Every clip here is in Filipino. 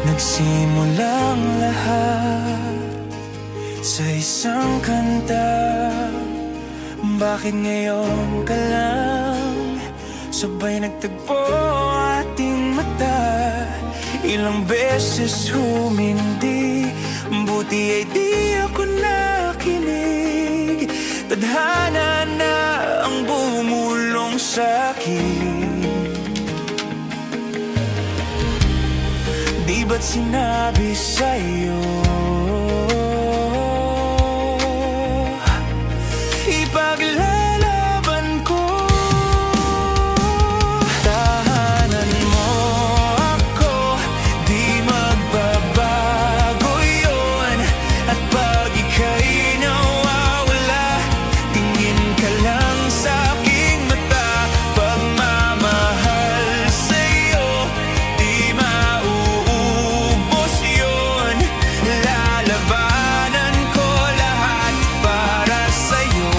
Nagsimulang lahat sa isang kanta. Bakit ngayon ka lang sabay nagtagpo ating mata? Ilang beses humindi, buti ay di ako nakinig. Tadhana na ang bumulong sa'kin. Di ba't sinabi sa'yo ipaglalaban ko? Tahanan mo ako, di magbabago yun. At pag ika'y nawawala, tingin ka lang sa'king mata. Pagmamahal sa'yo, di mauubos yun. Lalabanan ko lahat para sa'yo,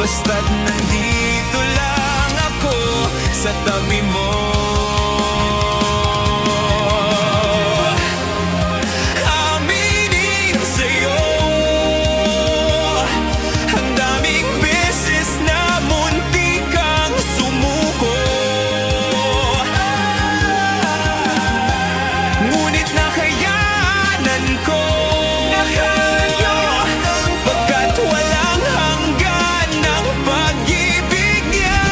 basta't nandito lang ako sa tabi mo. Aminin sa'yo, ang daming beses na muntik kang sumuko. Ngunit nakayanan ko, pagkat walang hanggan ng pag-ibig niya.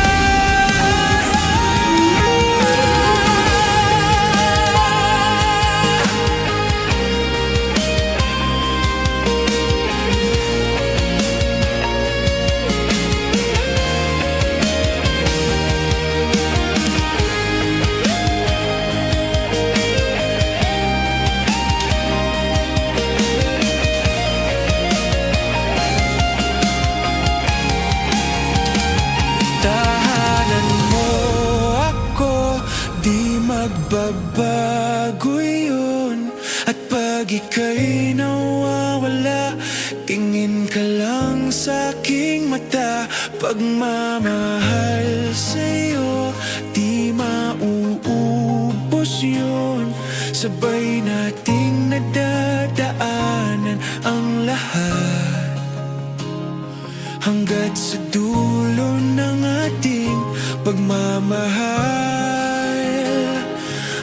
Tahanan mo ako, di magbabago yun. At pag ika'y nawawala, tingin ka lang sa'king mata. Pagmamahal sa'yo, di mauubos yun. Sabay nating nadadaanan ang lahat, hanggat sa dulo ng ating pagmamahal.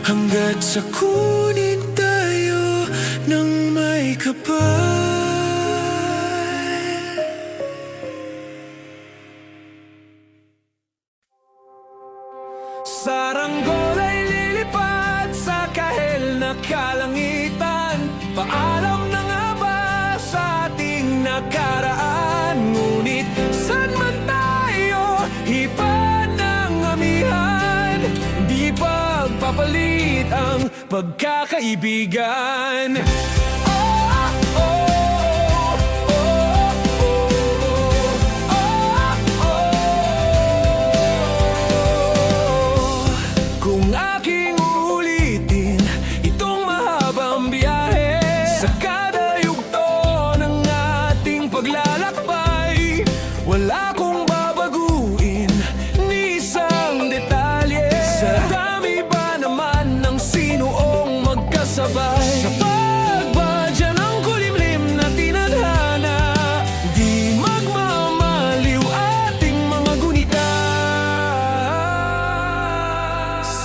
Hanggat sa kunin tayo ng may kapal. Saranggol ay lilipad sa kahel na kalangitan. Paalam na nga ba sa ating nakaraan? Ngunit saan man tayo, iba ng amihan. Di pagpapalit ang pagkakaibigan. Kung aking uulitin itong mahabang biyahe, sa kada yugto ng ating paglalakbay, wala kong babaguin ni isang detalye. Sa dami ba naman ng sinuong magkasabay, sa pagbadya ng kulimlim na tinadhana, di magmamaliw ating mga gunita.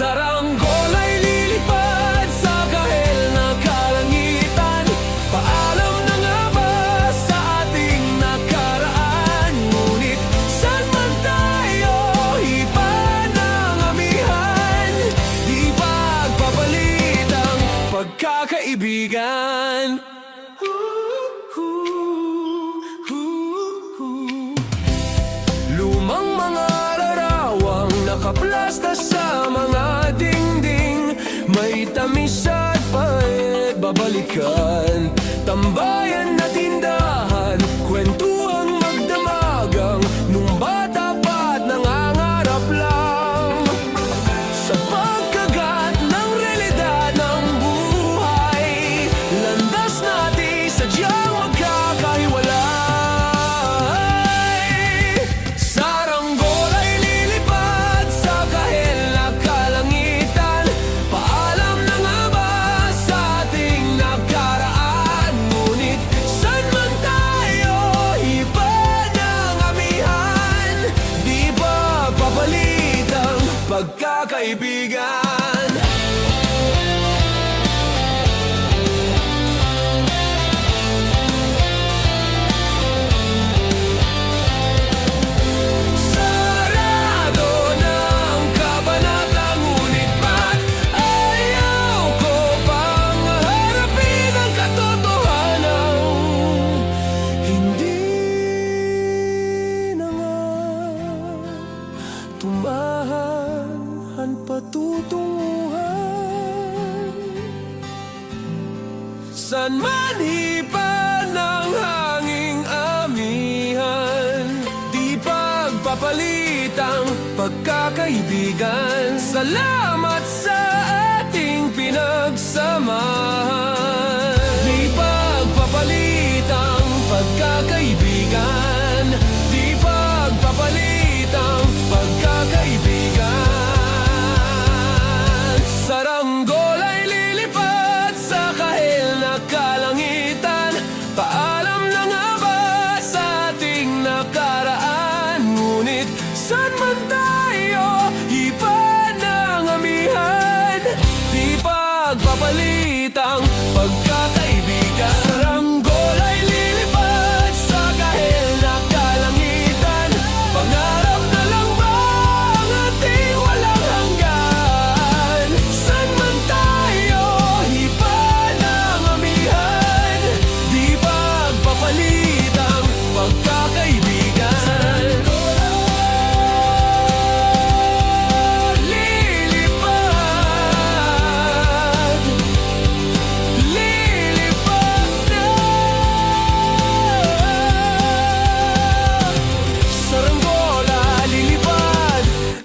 Saranggol ay lilipad sa kahel na kalangitan. Paalam na nga ba sa ating nakaraan? Ngunit saan man tayo, iba ng amihan. Di pagpapalit ang pagkakaibigan. Lumang mga larawang nakaplasta sa mga dingding, may tamis at pait babalikan. Tambayan na tindahan, kwentuhang magdamagang, nung bata pa't nangangarap lang. Sa pagkagat ng realidad ng buhay, landas natin sadyang magkakahiwalay. Saranggol ay lilipad sa kahel na kalangitan. Paalam San man hipa ng hanging amihan, di pagpapalitang pagkakaibigan. Salamat sa ating pinagsamahan. Di pagpapalitang pagkakaibigan, di pagpapalitang pagkakaibigan. Saranggol ay lilipad sa kahil na kalangitan. Paalam na nga ba sa ating nakaraan? Ngunit saan man tayo, iba ng amihan. Di pagpapalitang pagkakaibigan. Saranggol ay lilipad sa kahil na kalangitan. Pangarap na lang ba ang ating walang hanggan? Saan man tayo, iba ng amihan. Di pagpapalitang pagkakaibigan.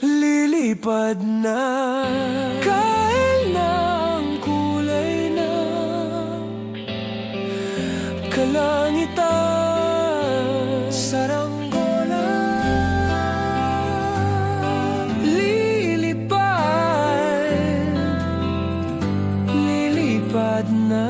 Lilipad na, kahit na ang kulay na kalangitan. Saranggola lilipad, lilipad na.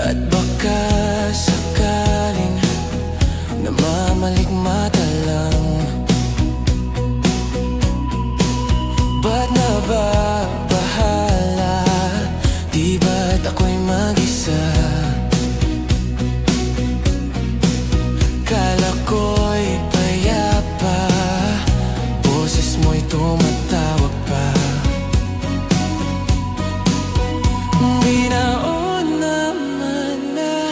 At baka sakaling namamalikmata lang. Ba't nababahala? Di ba't ako'y mag-isa? Kala ko'y payapa, boses mo'y tumatawag pa. Binaon naman na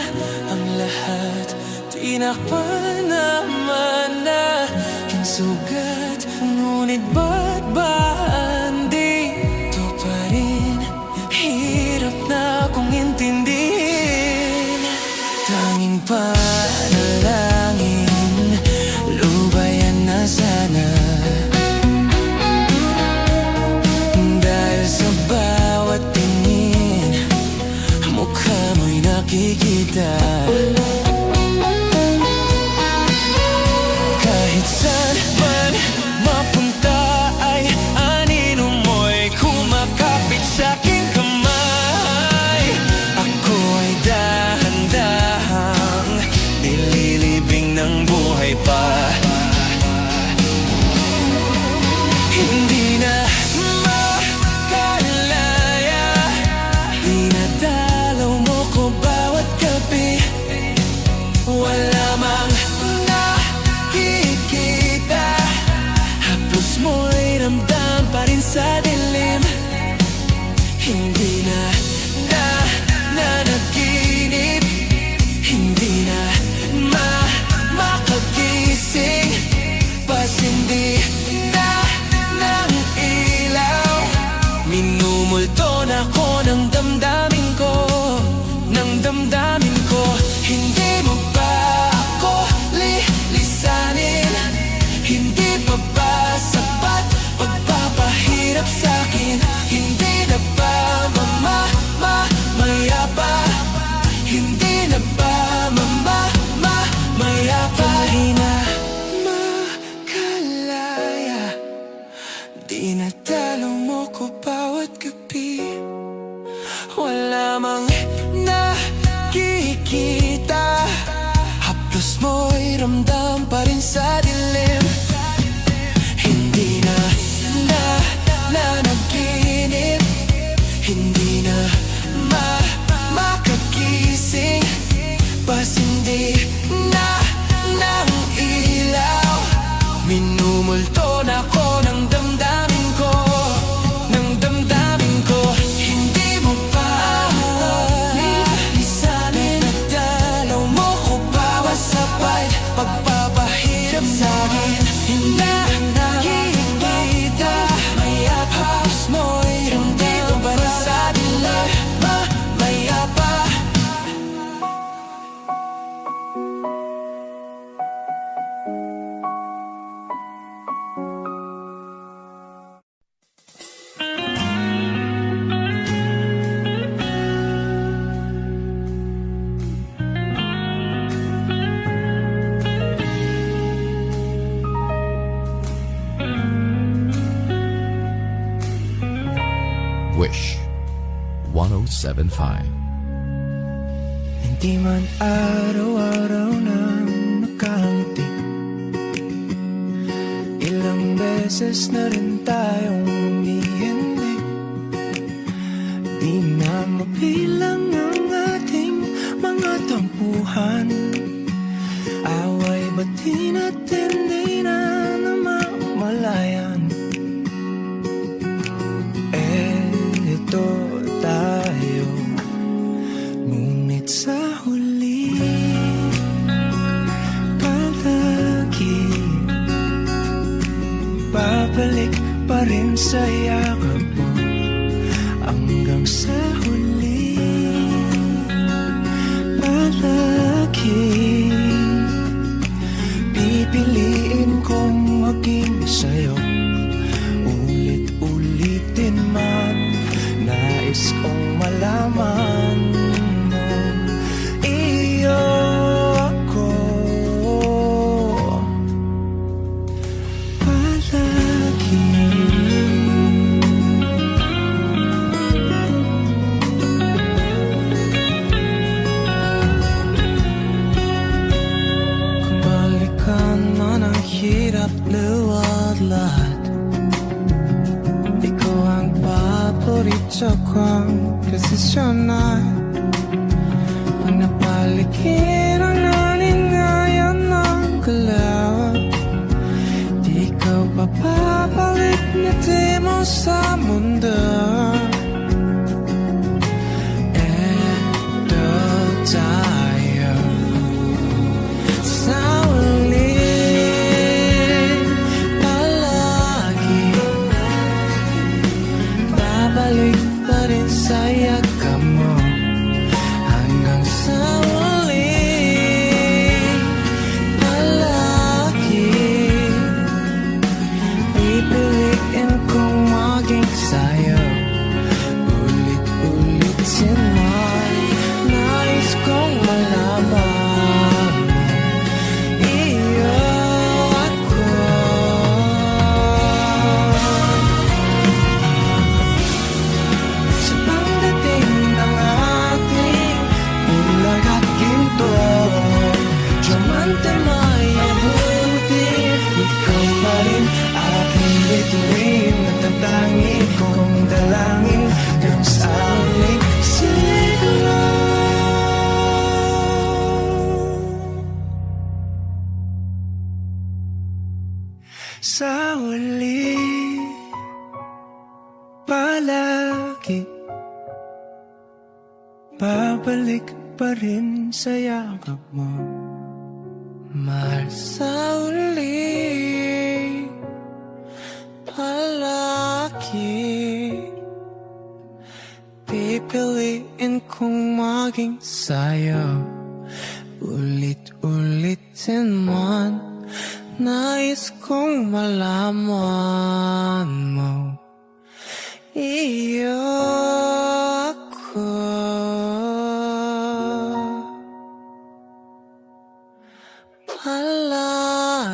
ang lahat, tinakpan naman na yung sugat. Ngunit ba't ba andito pa rin? Hirap na akong intindihin. Tanging panalangin, lubayan na sana. Dahil sa bawat tingin, mukha mo'y nakikita. Kahit saan man mapunta, Wish 107.5. Hindi man araw-araw nang nakangiti, ilang beses na rin tayong humihindi. Di na mabilang ang ating mga tampuhan, away bati natin di na namamalayan. Ito tayo, ngunit sa huli palagi babalik pa rin sa yakap mo. Hanggang sa huli palagi pipiliin kong maging sa'yo. Ulit-ulitin man, nais kong malaman mo, iyo ako palagi. Kung balikan man ang hirap luwad lahat, ikaw ang paborito kong desisyonan. Ang napaligiran natin ngayon ng galaw, di ikaw papabalik na di mo sa mundo. Eto tayo sa ulit palagi, babalik pa rin sa yakap mo. Hanggang sa uli palagi pipiliin kong maging sa'yo. Ulit-ulitin man, nais kong malaman mo, iyo ako. Sa pagdating ng ating bulag at ginto, diamante may abuti, ikaw pa rin aking bituin, natatangi kong dalangin hanggang sa uling siglo. Sa uli palagi babalik pa rin sa yakap mo. Mahal, sa uli palagi pipiliin kong maging sa'yo. Ulit-ulitin man, nais kong malaman mo, iyo ako palagi.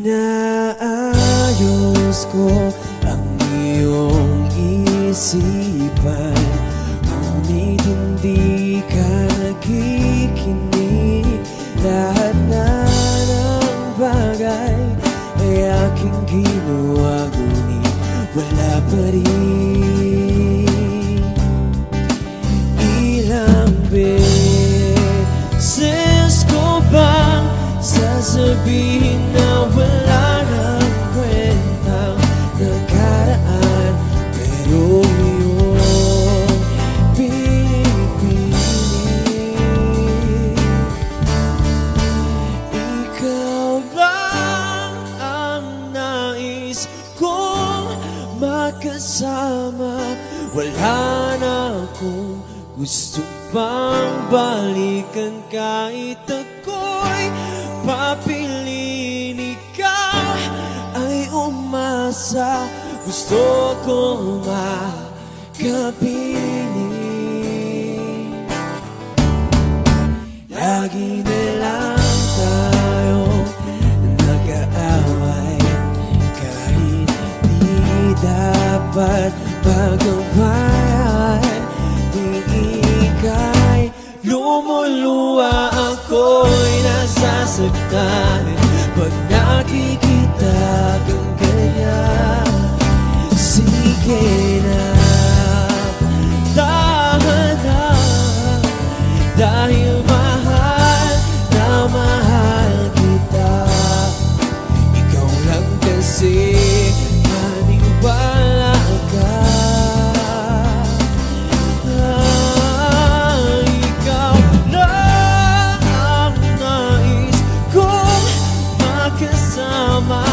Inaayos ko ang iyong isipan, ngunit hindi ka nakikinig. Lahat na ng bagay ay aking ginawa, ngunit wala pa rin. Ilang beses ko bang sasabihin na wala nang kwentang nakaraan, pero iyong pinipilit. Ikaw wala na akong gusto pang balikan. Kahit ako'y papiliin, ikaw ay umasa. Gusto kong makapiling. Lagi na lang tayo nag-aaway, kahit di dapat pagawain. Di ika'y lumuluwa, ako'y nasasaktan pag nakikita kang ganyan. Sige na, tahan na, dahil mahal na mahal kita. Ikaw lang kasi maniwala ka. Ikaw lang ang nais kong makasama.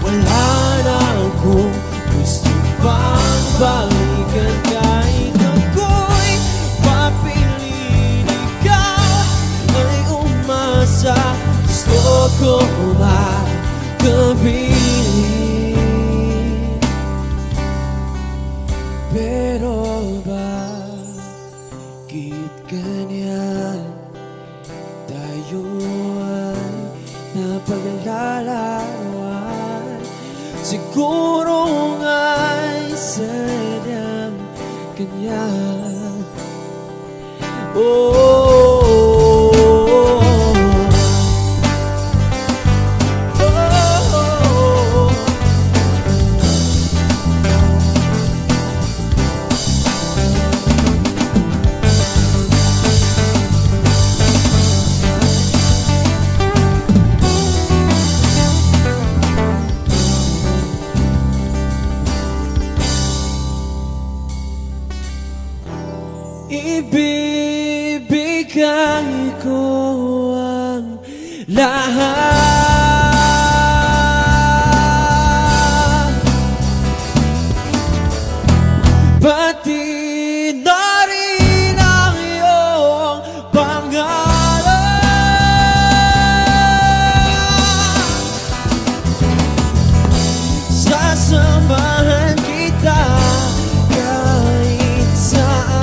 Wala na akong gusto pang balikan. Kahit ako'y papiliin, ikaw ay umasa. Gusto ko makapiling. Pero bakit ganyan? Tayo ay napaglalaruan. Siguro nga'y sadyang ganyan. Ibibigay ko ang lahat, pati na rin ang iyong pangalan. Sasamahan kita kahit saan,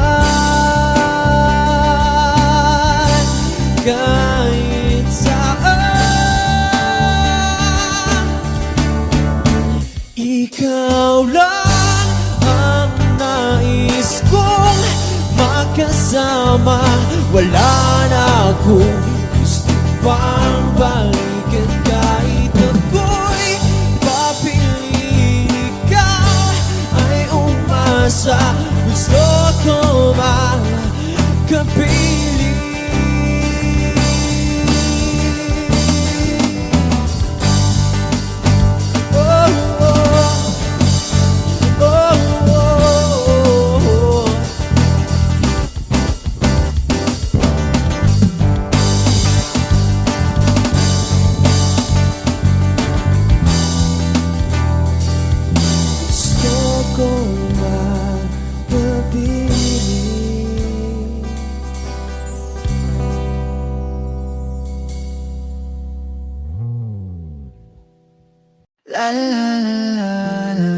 kahit saan. Ikaw lang ang nais kong makasama. Wala na akong gusto pang balikan. Kahit ako'y papiliin, ikaw ay umasa. Gusto ko makapiling. La la la la la.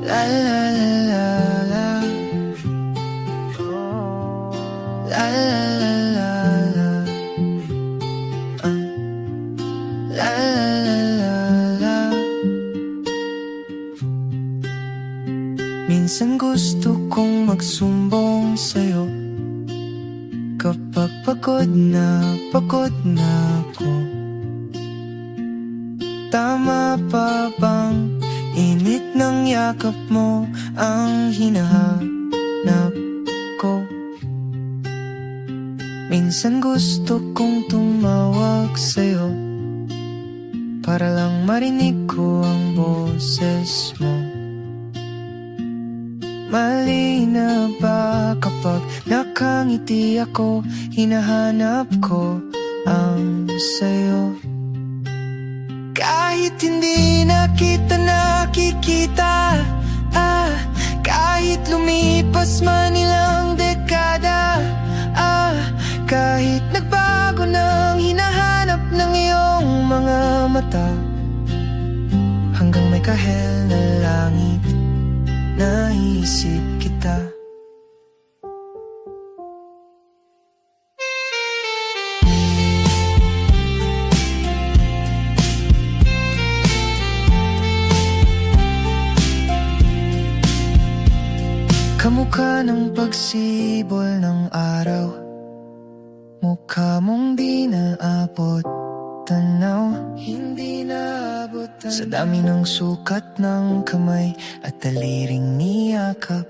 La la la la la. La la la la la. La la la la la. Minsan gusto kong magsumbong sa'yo kapag pagod na ako. Tama pa bang init ng yakap mo ang hinahanap ko? Minsan gusto kong tumawag sa'yo para lang marinig ko ang boses mo. Mali na ba kapag nakangiti ako, hinahanap ko ang sa'yo? Kahit hindi na kita nakikita, kahel na langit, naisip kita. Kamukha ng pagsibol ng araw, mukha mong di naabot tanaw, hindi naabot tanaw. Sa dami ng sukat ng kamay at daliring niyakap,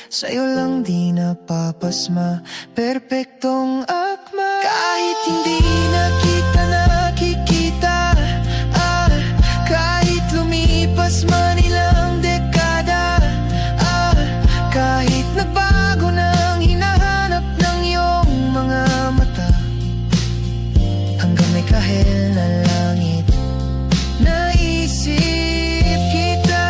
sa'yo lang di napapasma, perpektong akma. Kahit hindi nakita nakikita, kahit lumipas man ilang dekada, kahit nagbago ng hinahanap ng iyong mga mata, hanggang may kahel na langit, naisip kita.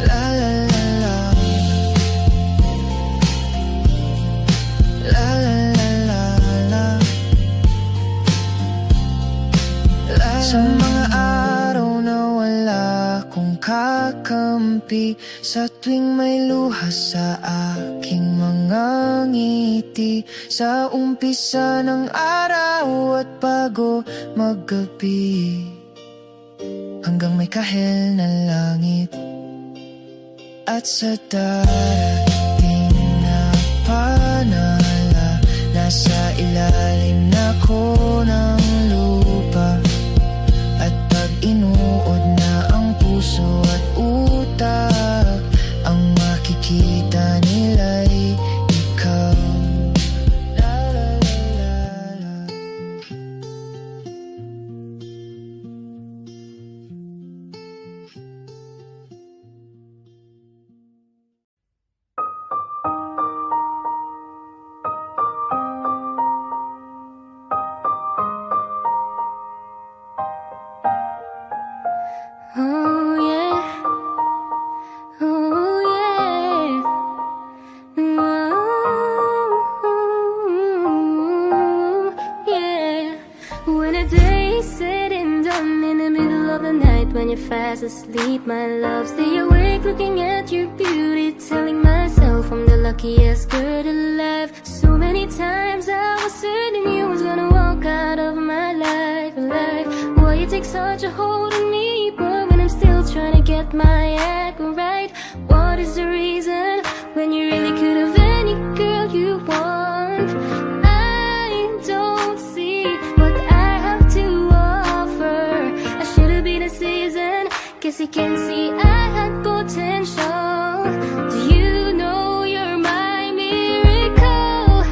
La la la la, la la la la la. Sa mga araw na wala kong kakampi, sa tuwing may luha sa aking mga ngiti, sa umpisa ng araw at bago maggabi, hanggang may kahel na langit, at sa darating na panala, nasa ilalim na ko ng lupa. At pag inuod na ang puso at utak, ang makikita nila'y ikaw. La la la la la. Oh yeah, oh yeah, oh yeah. When a day is said and done, in the middle of the night, when you're fast asleep, my love, stay awake looking at your beauty, telling myself I'm the luckiest girl alive. So many times I was certain you was gonna walk out of my life. Why you take such a hold on me, but when I'm still trying to get my act right? What is the reason when you really could have any girl you want? I don't see what I have to offer. I should have been a season, guess you can see I had potential. Do you know you're my miracle?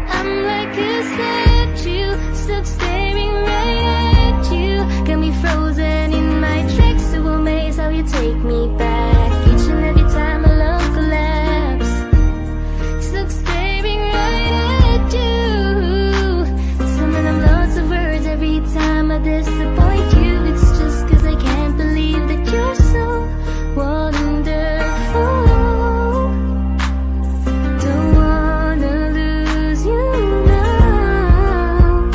I'm like a statue, stuck staring right at you. Got me frozen in my tracks, so amazed how you take me back. Each and every time my love collapse, stuck staring right at you. Summon up lots of words every time I disappoint you. It's just cause I can't believe that you're so wonderful. Don't wanna lose you now.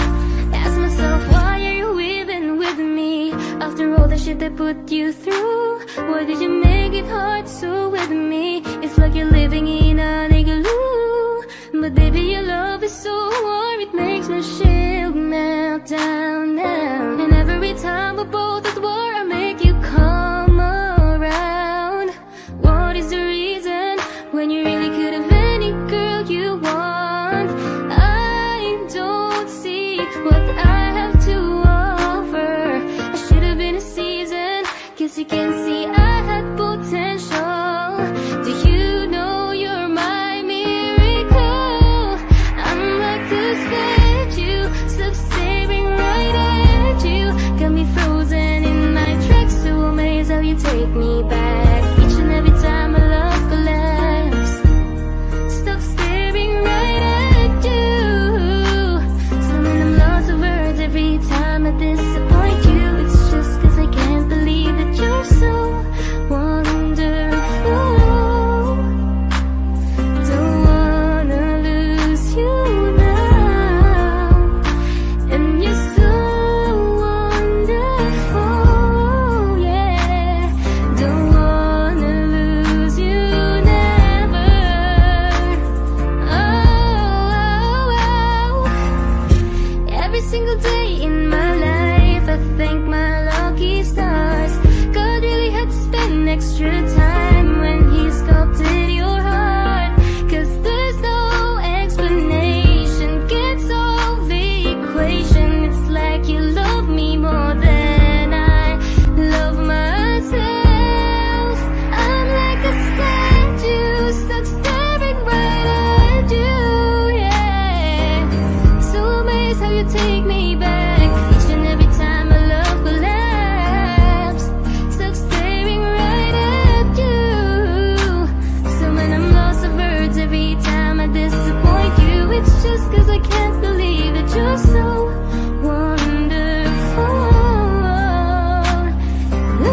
Ask myself, why are you even with me? After all the shit I put you through, why did you make it hard so with me? It's like you're living in an igloo. But baby, your love is so warm, it makes my shield melt down now. And every time we're both at war, I make you come around. What is the reason when you really could have any girl you want? I don't see what I have to offer. I should have been a season, guess you can see I had potential. Do you know you're my miracle? I'm like a statue, stuck staring right at you. Got me frozen in my tracks, so amazed how you take me back. Each and every time my love collapse, stuck staring right at you. Summon them lots of words every time I disappoint you. It's just cause I can't believe that you're so wonderful. Don't wanna lose you now. extra time when he sculpted your heart. 'Cause there's no explanation, can't solve the equation. It's like you love me more than I love myself. I'm like a statue stuck staring right at you, yeah. So amazed how you take me back each and every time my love collapse. Stuck staring right at you. So when I'm lost for words every time I disappoint you, it's just 'cause I can't believe that you're so wonderful. Ooh,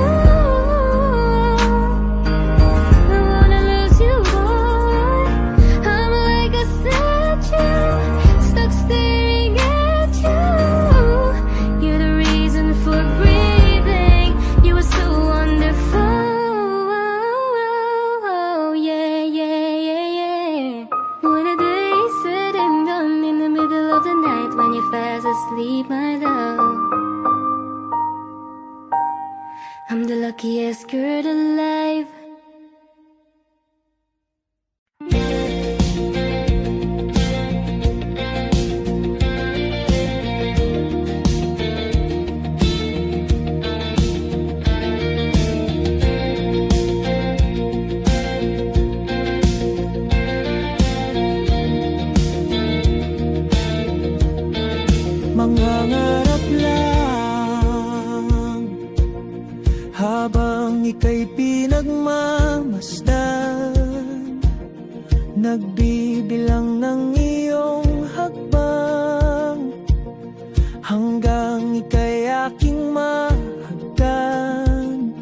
I wanna lose you, boy. I'm like a statue stuck staring at you. You're the reason for breathing. You were so wonderful. Yeah, yeah, yeah, yeah. When the day's said and done, in the middle of the night when you're fast asleep, my love, I'm the luckiest girl alive. Mangangarap lang habang ika'y pinagmamasdan, nagbibilang ng iyong hakbang hanggang ika'y aking mahagdan.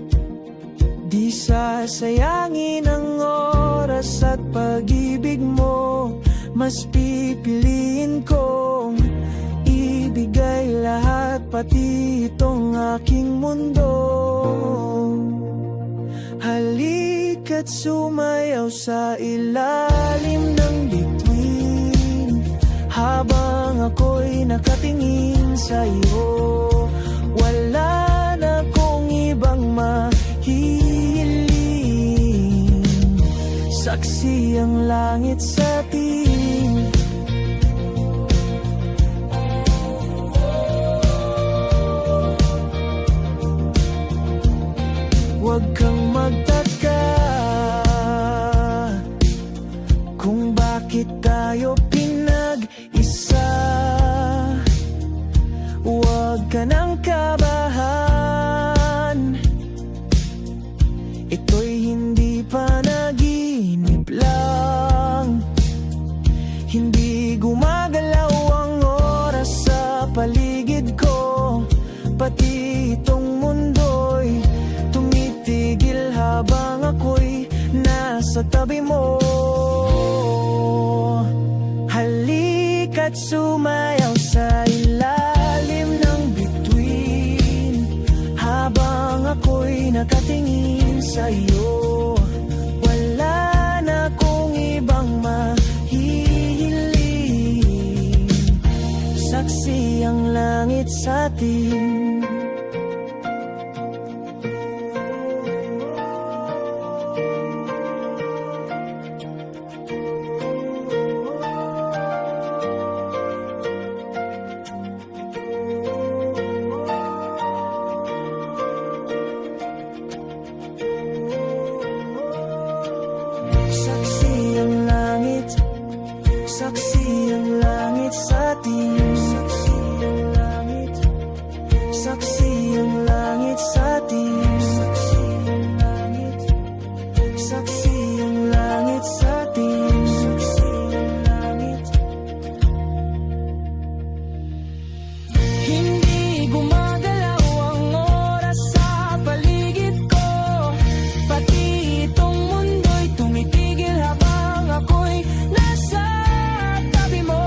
Di sasayangin ang oras at pag-ibig mo, mas pipiliin kong ibigay lahat, pati itong aking mundo. Halika't sumayaw sa ilalim ng bituin habang ako'y nakatingin sa iyo. Wala na kong ibang mahihiling, saksi ang langit sa atin. Huwag kang magtaka kung bakit tayo pinag-isa. Huwag ka nang kabahan, ito'y hindi panaginip lang. Hindi gumagalaw ang oras sa paligid ko, pati itong mundo'y tumitigil habang ako'y nasa tabi mo. Halika't sumayaw sa ilalim ng bituin habang ako'y nakatingin sa iyo. Wala na kong ibang mahihiling, saksi ang langit sa atin. Saksi ang langit, saksi ang langit sa atin. Saksi ang langit, saksi ang langit sa atin. Saksi ang langit, saksi ang langit sa atin. Saksi ang langit. Hindi gumagalaw ang oras sa paligid ko, pati itong mundo'y tumitigil habang ako'y nasa tabi mo.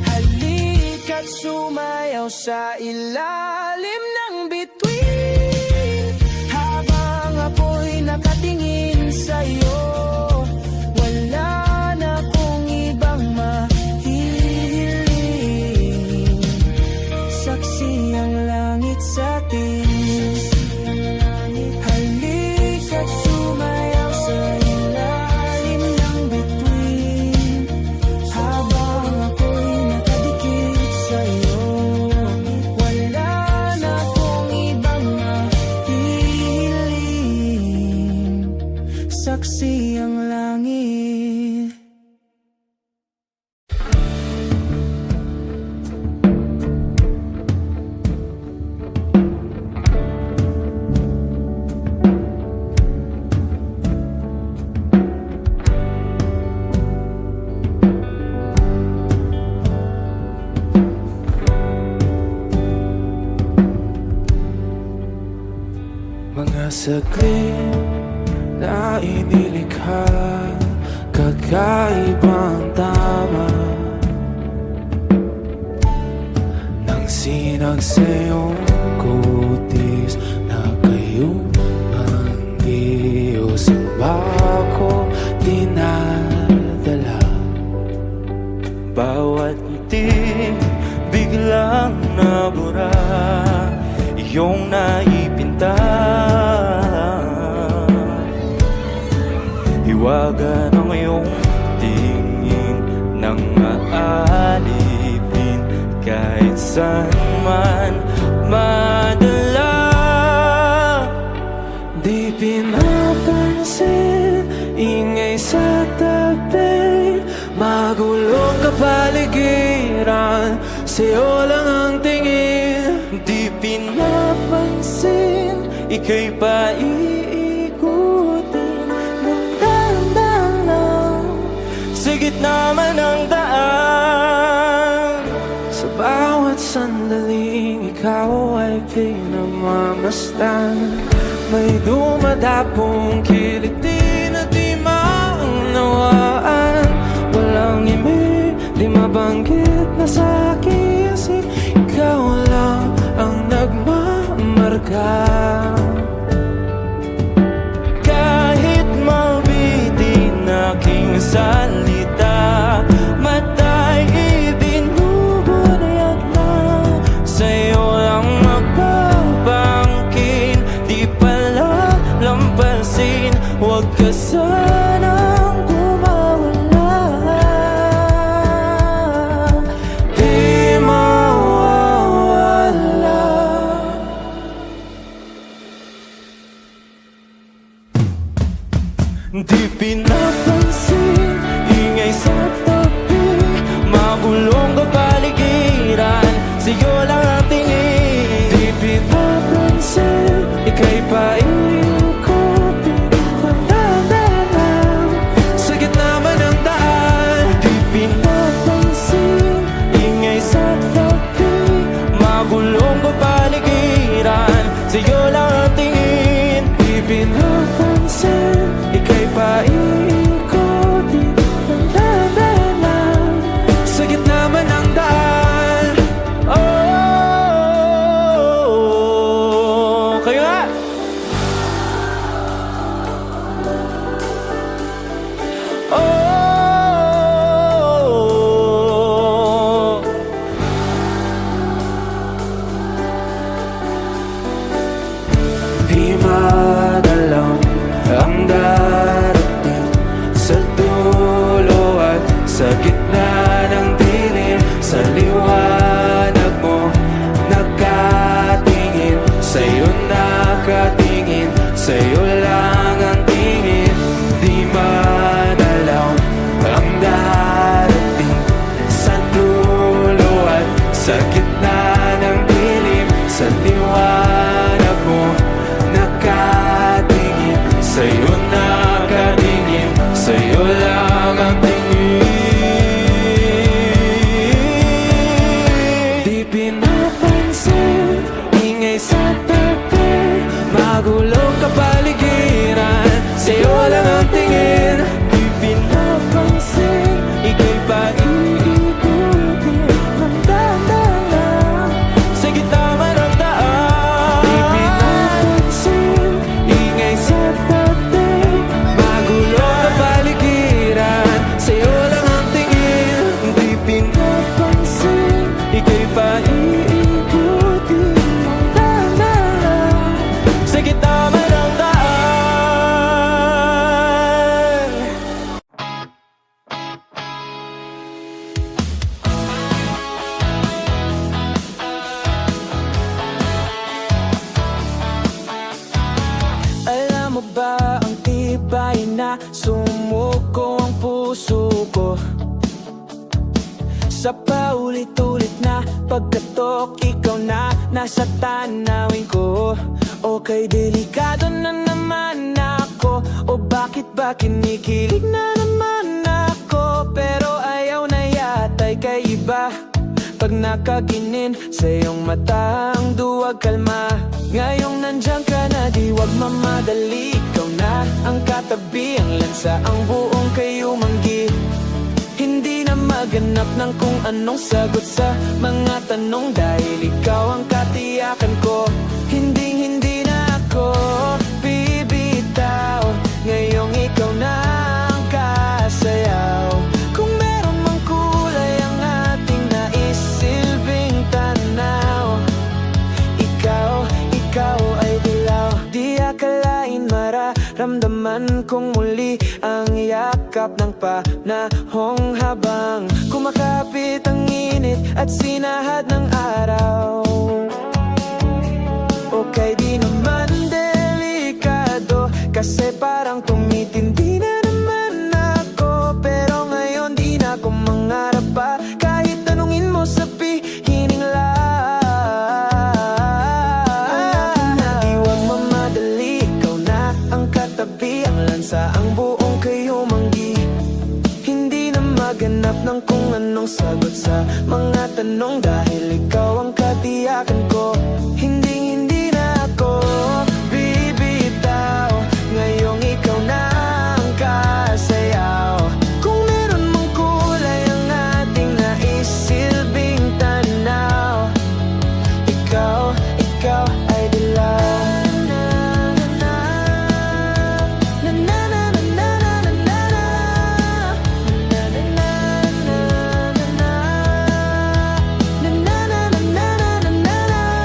Halika't sumayaw sa ilalim ng bituin habang ako'y nakatingin sa iyo. Wala na kong ibang mahihiling, saksi ang langit sa atin. saglit na inilikha, kakaibang tama nang sinag sa iyong kutis na kayo ang Diyos ang bako dinadala. Bawat ngiti biglang nabura, iyong naipinta. Hiwaga ng iyong tingin nang maalipin, kahit saan man madala. Di pinapansin, ingay sa tabi, magulong kapaligiran, sa'yo lang ang tingin. Di pinapansin, ika'y paiikutin ng dahan-dahan lang, sa gitna man ng daan. Sa bawat sandaling ikaw ay pinagmamasdan, may dumadapong kiliti na di maunawaan. Walang imi, di mabanggit na sa aking isip, ikaw lang ang nagmamarka. Kahit mabitin aking salita, matay ibinubunayag na, sa'yo lang magbabangkin, di pala lampasin, huwag ka sanang kumawala. Di mawawala. Di pinapansin, ingay sa tabi, magulong kapaligiran, sa'yo lang ang tingin. Di pinapansin, ika'y paiikutin ng dahan-dahan, sa gitna man ng daan. Di pinapansin, ingay sa tabi, magulong kapaligiran, sa'yo lang ang tingin. Di pinapansin, ika'y paiikutin ng dahan-dahan, sa gitna man ng daan. Oh, kayo nga! Oh, di madalang ang darating sa dulo at sa gitna ng dilim, sa liwanag mo nakatingin, sa'yo nakatingin, sa'yo lang ang tingin. Di madalaw ang darating sa dulo at sa gitna ng dilim, sa liwanag mo nakatingin, sa'yo nakatingin, sa'yo lang ang tingin. Di pinapansin, ingay sa tabi, magulong kapaligiran, sa'yo lang ang tingin. Di pinapansin, ika'y paiikutin ng dahan-dahan, sa gitna man ng daan. Di pinapansin, ingay sa tabi, magulong kapaligiran, sa'yo lang ang tingin. Di pinapansin, ika'y paiikutin ng dahan-dahan, sa gitna man ng daan. Alam mo ba ang tibay na sumuko ang puso ko, sa paulit-ulit na pagkatok, ikaw na nasa tanawin ko. Okay, delikado na naman ako, o bakit ba kinikilig na naman ako? Pero ayaw na yata'y kay iba, Pag nakaginin sa iyong mata ang duwag kalma. Ngayong nandyan ka na, di wag mamadali. Ikaw na ang katabi, ang lansa, ang buong kayo manggi. Hindi na maganap ng kung anong sagot sa mga tanong, dahil ikaw ang katiyakan ko. Hindi na ako bibitaw. Ngayong ikaw na ang kasayaw. Kung meron mang kulay ang ating naisilbing tanaw, ikaw ay dilaw. Di akalain mararamdaman kong muli ang yakap ng panahong habang kumakapit ang init at sinahad ng araw. Okay, di naman delikado, kasi parang tumitindi na naman ako. Pero ngayon di na ako mangarap pa, kahit tanungin mo sabihin lang. Na di wag mamadali, ikaw na ang katabi, ang lansa, ang buong kayo manggi. Hindi na maganap ng kung anong sagot sa mga tanong, dahil ikaw ang katiyakan ko. Hindi na ako bibitaw. Ngayong ikaw na ang kasayaw. Kung meron mang kulay ang ating naisilbing tanaw, ikaw ay dilaw.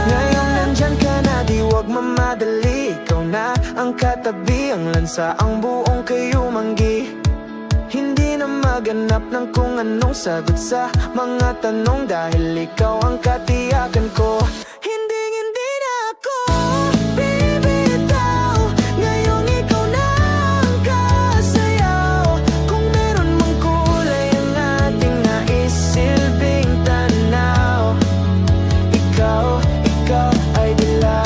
Ngayong nandyan ka na, di wag mamadali. Ikaw na ang katabi, ang lansa, ang buong kayo manggi. Hindi na maganap ng kung anong sagot sa mga tanong, dahil ikaw ang katiyakan ko. Hindi na ako bibitaw. Ngayong ikaw na ang kasayaw. Kung meron mang kulay ang ating naisilbing tanaw, ikaw ay dilaw.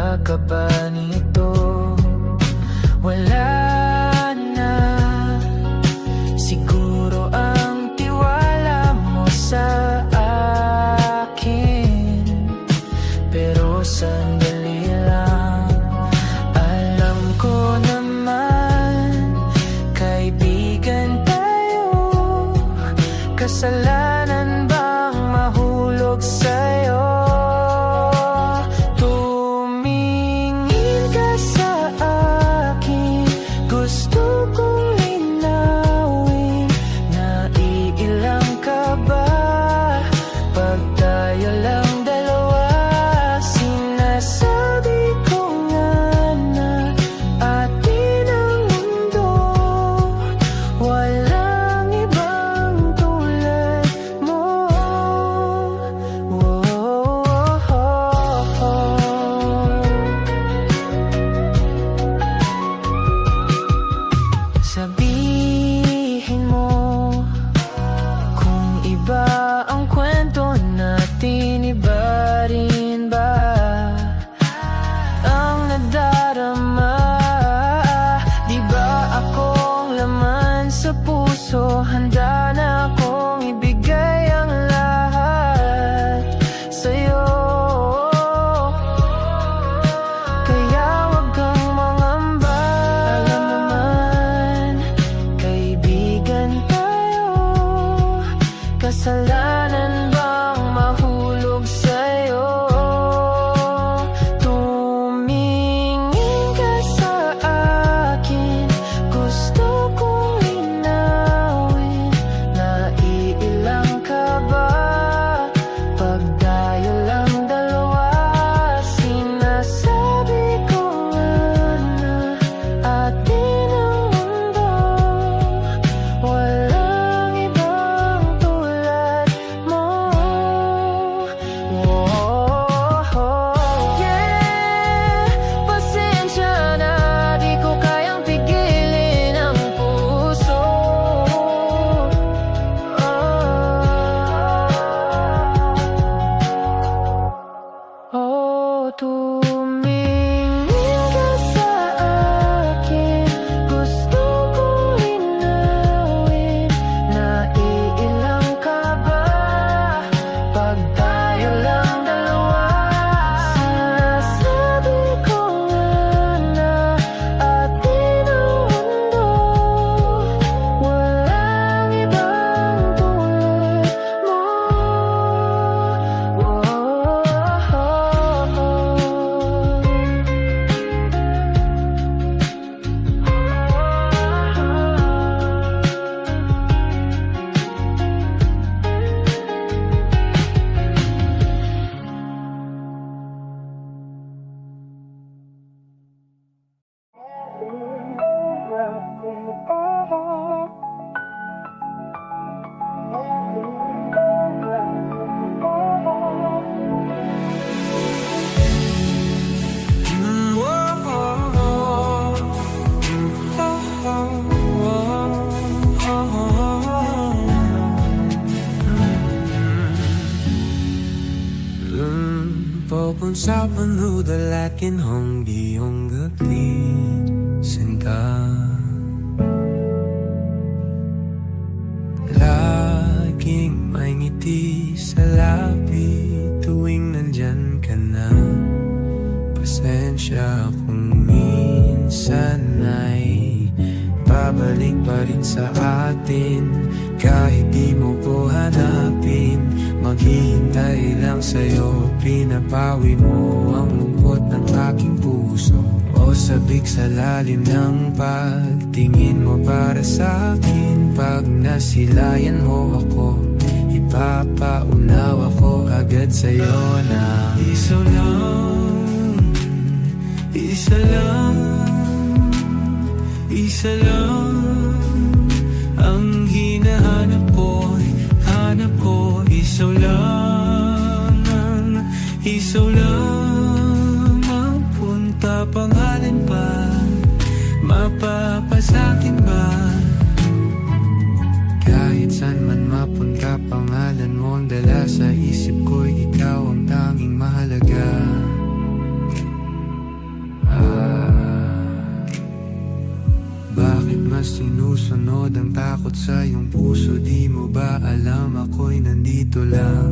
Handa ka ba nito? Wala na siguro ang tiwala mo sa akin, pero sandali lang. Alam ko naman, kaibigan tayo. Kasalanan bang mahulog sa'yo? Tumingin ka sa akin, gusto kong linawin. Naiilang ka ba pag tayo lang dalawa? Sinasabi ko nga na atin ang mundo, walang ibang tulad mo. Sabihin mo kung iba ang kwento natin, iba rin ba ang nadarama? Di ba akong laman sa puso? Handa na akong ibigay ang lahat sa'yo. Kaya wag kang mangamba. Alam naman, kaibigan tayo. Kasalanan bang mahulog sa'yo? Tumingin ka sa akin, gusto kong linawin. Naiilang ka ba pag tayo lang dalawa? Sinasabi ko nga na atin ang mundo, walang ibang tulad mo. Yeah, pasensya na, di ko kayang pigilin ang puso. Tumingin ka sa akin, gusto kong linawin. Naiilang ka ba pag tayo lang dalawa? Sinasabi ko nga na atin ang mundo, walang ibang tulad mo. Pag-usapan ho dalakin hong iyong gaglit sinta. Laging may ngiti sa labi tuwing nandyan ka na. Pasensya kung minsan ay babalik pa rin sa atin. Kahit di mo ko hanapin, maghihintay lang sa'yo. Pinapawi mo ang lungkot ng aking puso. O sabik sa lalim ng pagtingin mo para sa akin. Pag nasilayan mo ako, ipapaunaw ako agad sa'yo na isa lang, isa lang, isa lang ang hinahanap ko, hanap ko. Isaw lang, isaw lang ang punta, pangalan pa, mapapasakin ba? Kahit saan man mapunta, pangalan mo ang dala sa isip ko'y ikaw ang tanging mahalaga. sinusunod ang takot sa iyong puso. Di mo ba alam ako'y nandito lang?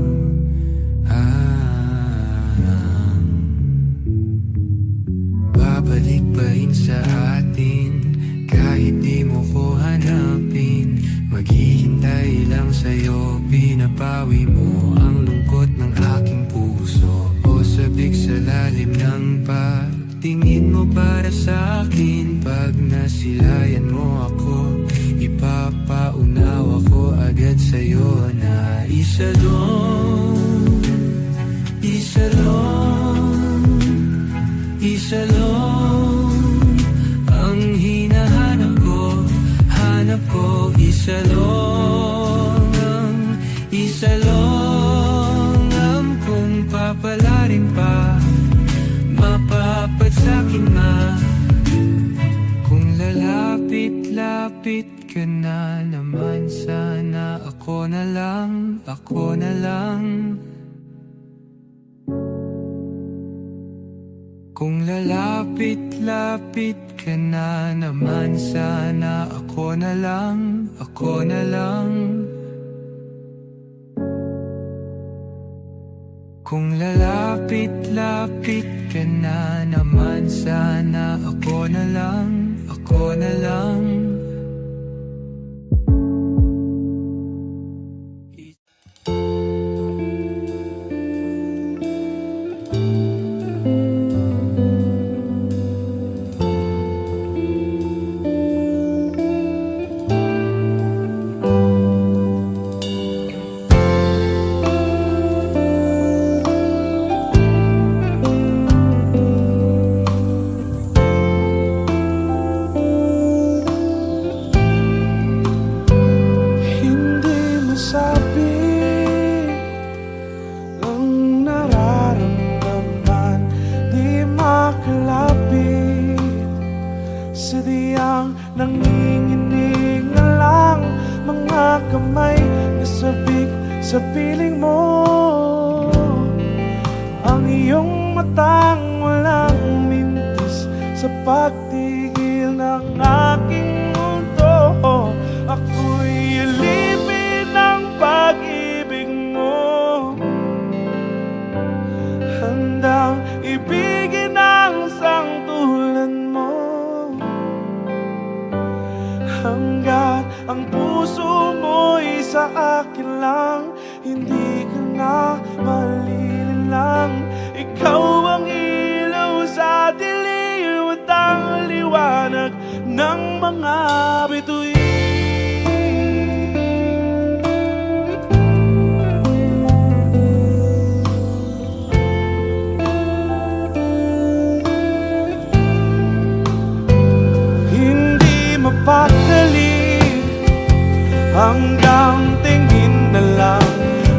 Babalik pa rin sa atin kahit di mo ko hanapin. Maghihintay lang sa'yo, pinapawi mo ang lungkot ng aking puso. O sabik sa lalim ng pagtingin mo para sa akin. Pag nasilayan mo ako, ipapaunawa ko agad sa'yo na isa lang, isa lang, isa lang ang hinahanap ko, hanap ko. Isa lang ang kung papalarin pa, mapapat sa'kin ma. Kung lalapit-lapit ka na naman, sana ako na lang, ako na lang. Kung lalapit-lapit ka na naman, sana ako na lang, ako na lang. Kung lalapit-lapit ka na naman, sana ako na lang, ako na lang. Sadyang nanginginig na lang mga kamay na sabik sa piling mo. Ang iyong matang walang mintis sa pagtigil ng aking mundo. Ako'y alipin ng pag-ibig mo, handang ibigin ang sangtulan mo. Hanggat ang puso mo'y sa akin lang, hindi ka na malililang. Ikaw ang ilaw sa dilim at ang liwanag ng mga bituin. Hindi mapakali hanggang tingin na lang,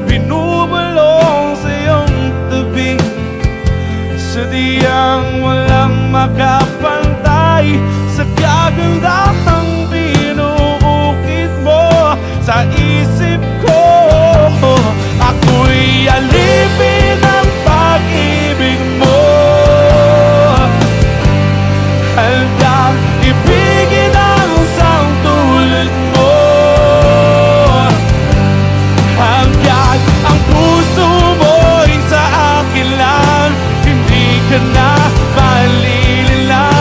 binubulong sa iyong tabi. Sadyang walang makapantay sa kagandahang binuukit mo sa isip ko. Ako'y alipin ng pag-ibig mo, handang ibigin ang sangtulad mo. Hanggang ang puso mo'y sa akin lang, hindi ka na malililang.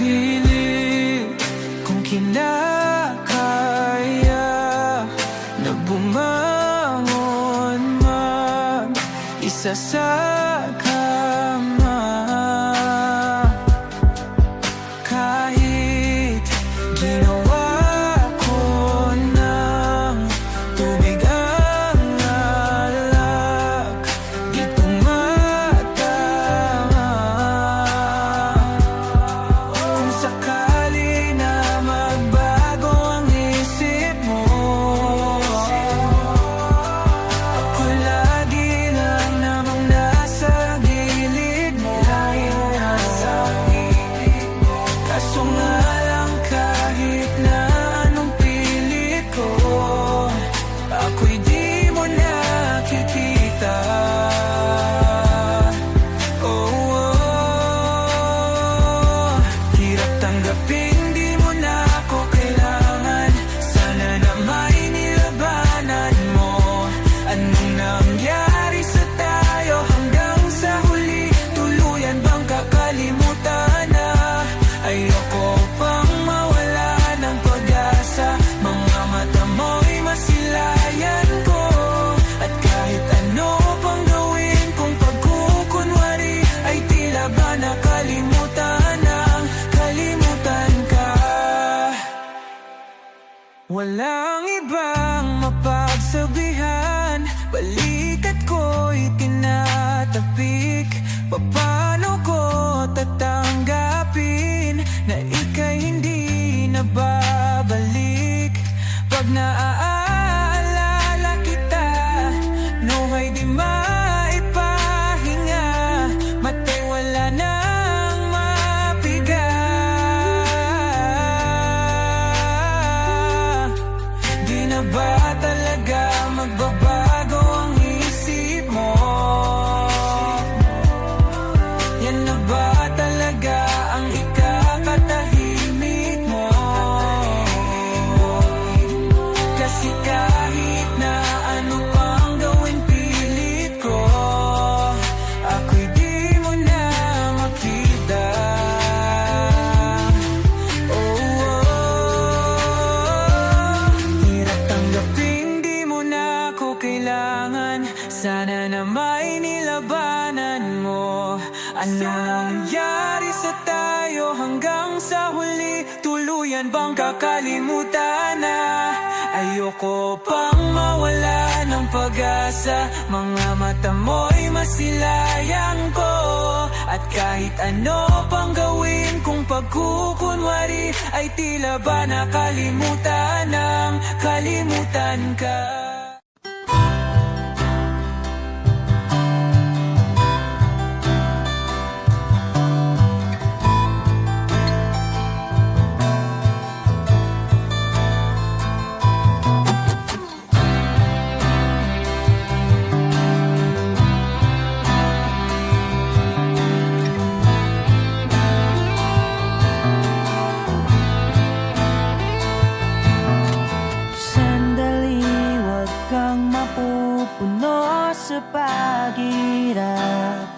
pilit kung kinakaya na bumangon mag-isa sa kama. Kahit ginawa ko ng tubig ang alak, di tumatama. Kung sakali na magbago ang isip mo, ako lagi lang namang nasa gilid mo. Kaso nga lang kahit na anong pilit ko, ako'y di mo nakikita. Hirap tanggapin, di mo na ako kailangan. Sana na may nilabanan mo. Anong nangyari sa tayo hanggang sa huli? Tuluyan bang kakalimutan na? Ayoko pang mawala ng pag-asa. Mga mata mo'y masilayan ko. At kahit ano pang gawin kung pagkukunwari, ay tila ba nakalimutan ang kalimutan ka. Walang ibang mapagsabihan, balikat ko'y tinatapik. Paano ko tatanggapin na ika'y hindi na babalik? Pag naaalala kita, nawa'y di maipahinga. Mata'y wala nang mapiga. Di na ba talaga magbabago ang isip mo? Yan na ba talaga ang ikakatahimik mo? Kasi kahit na ano pang gawin pilit ko, ako'y di mo na makita. Hirap tanggapin, di mo na ako kailangan. Sana na may nilabanan mo. Ano nangyari sa tayo hanggang sa huli? Tuluyan bang kakalimutan na? Ayoko pang mawala ng pag-asa. Mga mata mo'y masilayan ko. At kahit ano pang gawin kung pagkukunwari, ay tila ba nakalimutan ng kalimutan ka. Sandali, wag kang mapupuno sa paghirap.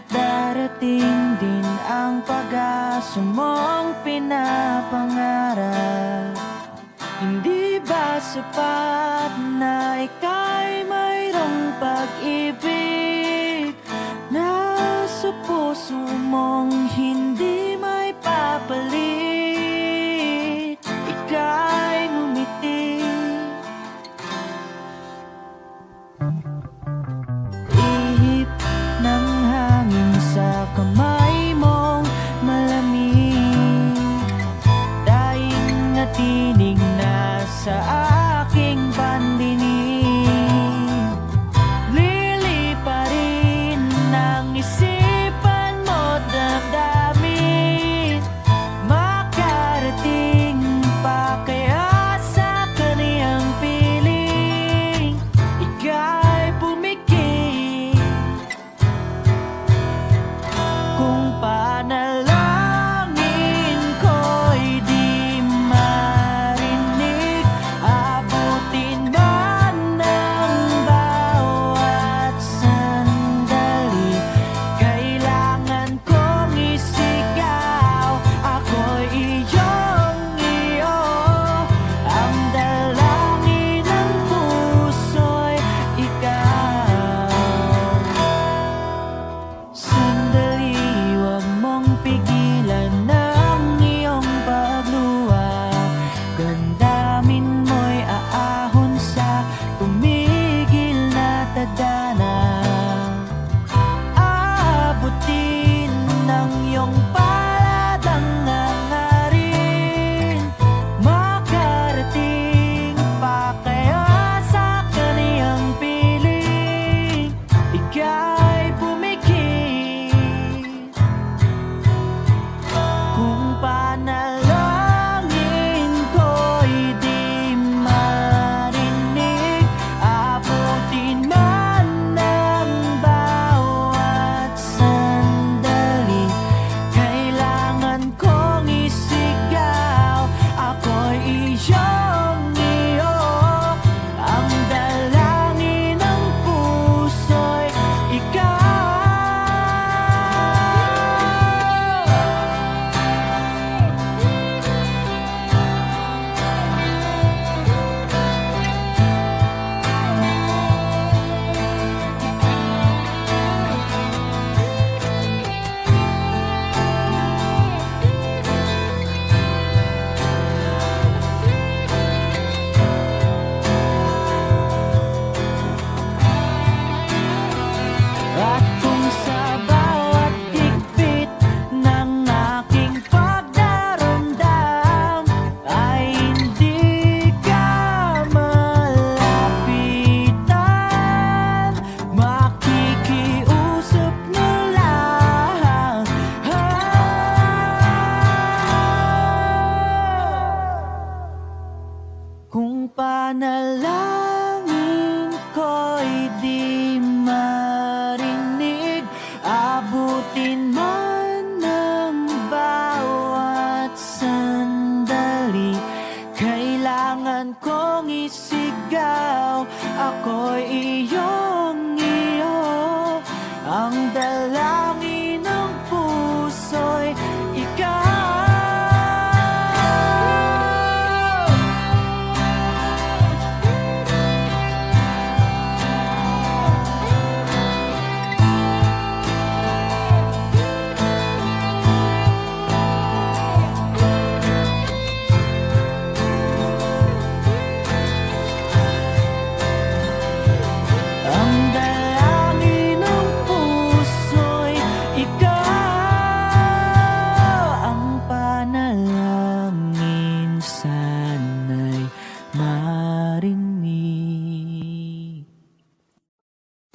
Darating din ang pag-asa mong pinapangarap. Hindi ba sapat na ika'y mayroong pag-ibig na sa puso mong hindi may papalit? Ika'y ngumiti, ihip ng hangin sa kamay mong malamig. Daing na tinig na sa aking pandinig. Lilipa rin ng isipan mo, damdamin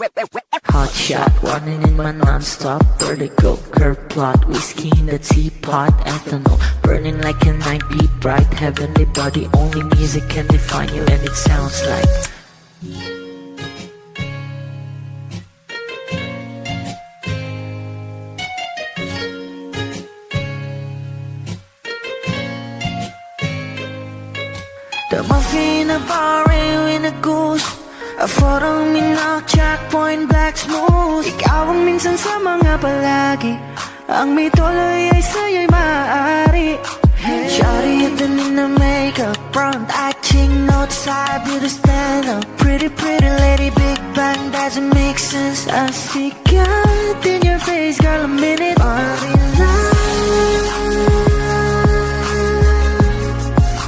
Hot shot, running in my non-stop vertigo. Curve plot, whiskey in the teapot, ethanol burning like a night beat, bright heavenly body. Only music can define you, and it sounds like. The muffin, a bar, in a goose. A photo, minok, checkpoint, black smooth. Ikaw ang minsan sa mga palagi. Ang may tuloy ay sa'yo'y maaari. Shawty, ito na makeup, front acting, outside, beauty stand up. Pretty, pretty lady, big bang, doesn't make sense. I see God in your face, girl, a minute.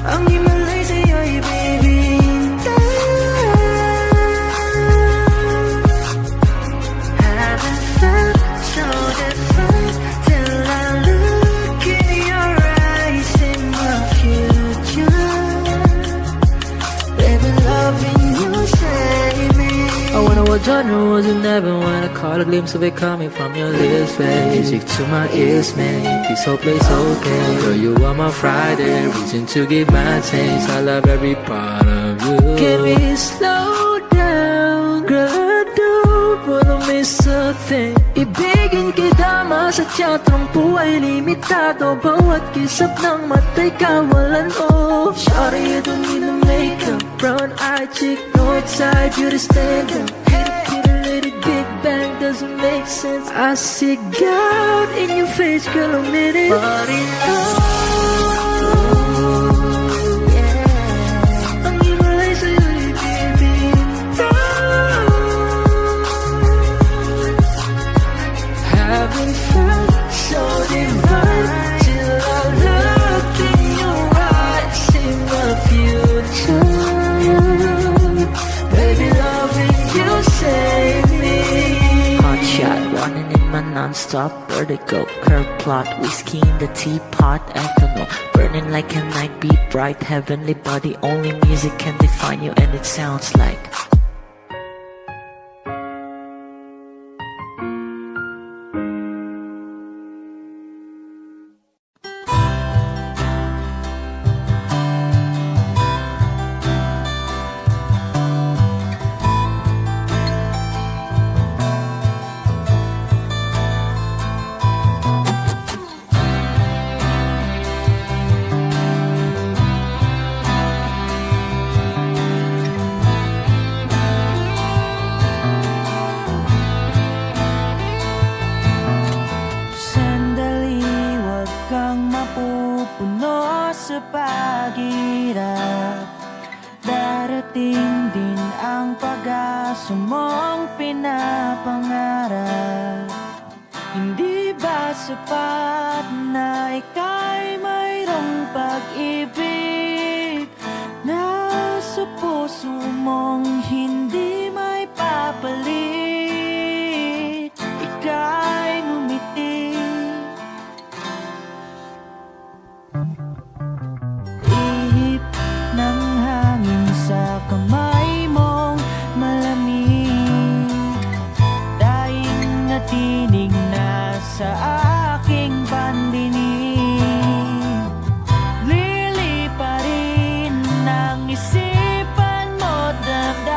Ang himalay sa'yo'y baby. Haven't felt so different till I look in your eyes in my future. Baby, loving you save me. I wonder what genre was in heaven when I caught a glimpse of it coming from your lips, babe. Music to my ears, man. This whole place okay. Girl, you are my Friday, reason to give my taste. I love every part of you. Can we slow down, girl? I don't wanna miss a thing. Ibigin kita, masadya trangpo ay limitado. Bawat kisap ng mata'y kawalan mo. Shawty, you don't need no makeup, brown eye chick, north side, beauty stand up. Big bang doesn't make sense. I see God in your face, girl, a minute. But in love, yeah. Ang himalay sa'yo'y baby. Haven't felt so divine till I look in your eyes in the future. Baby, loving you save me. Hot shot, running in my non-stop vertigo. Curve plot, whiskey in the teapot, ethanol burning like a night beat, bright heavenly body. Only music can define you, and it sounds like. Sandali, wag kang mapupuno sa paghirap. Darating din ang pag-asa mong pinapangarap. Hindi ba sapat na ika'y mayroong pag-ibig na sa puso mong hindi may papalit? Ika'y ngumiti, ihip ng hangin sa kamay mong malamig. Daing na tinig na sa aking pandinig. Lili pa rin ang isipan mo, damdamin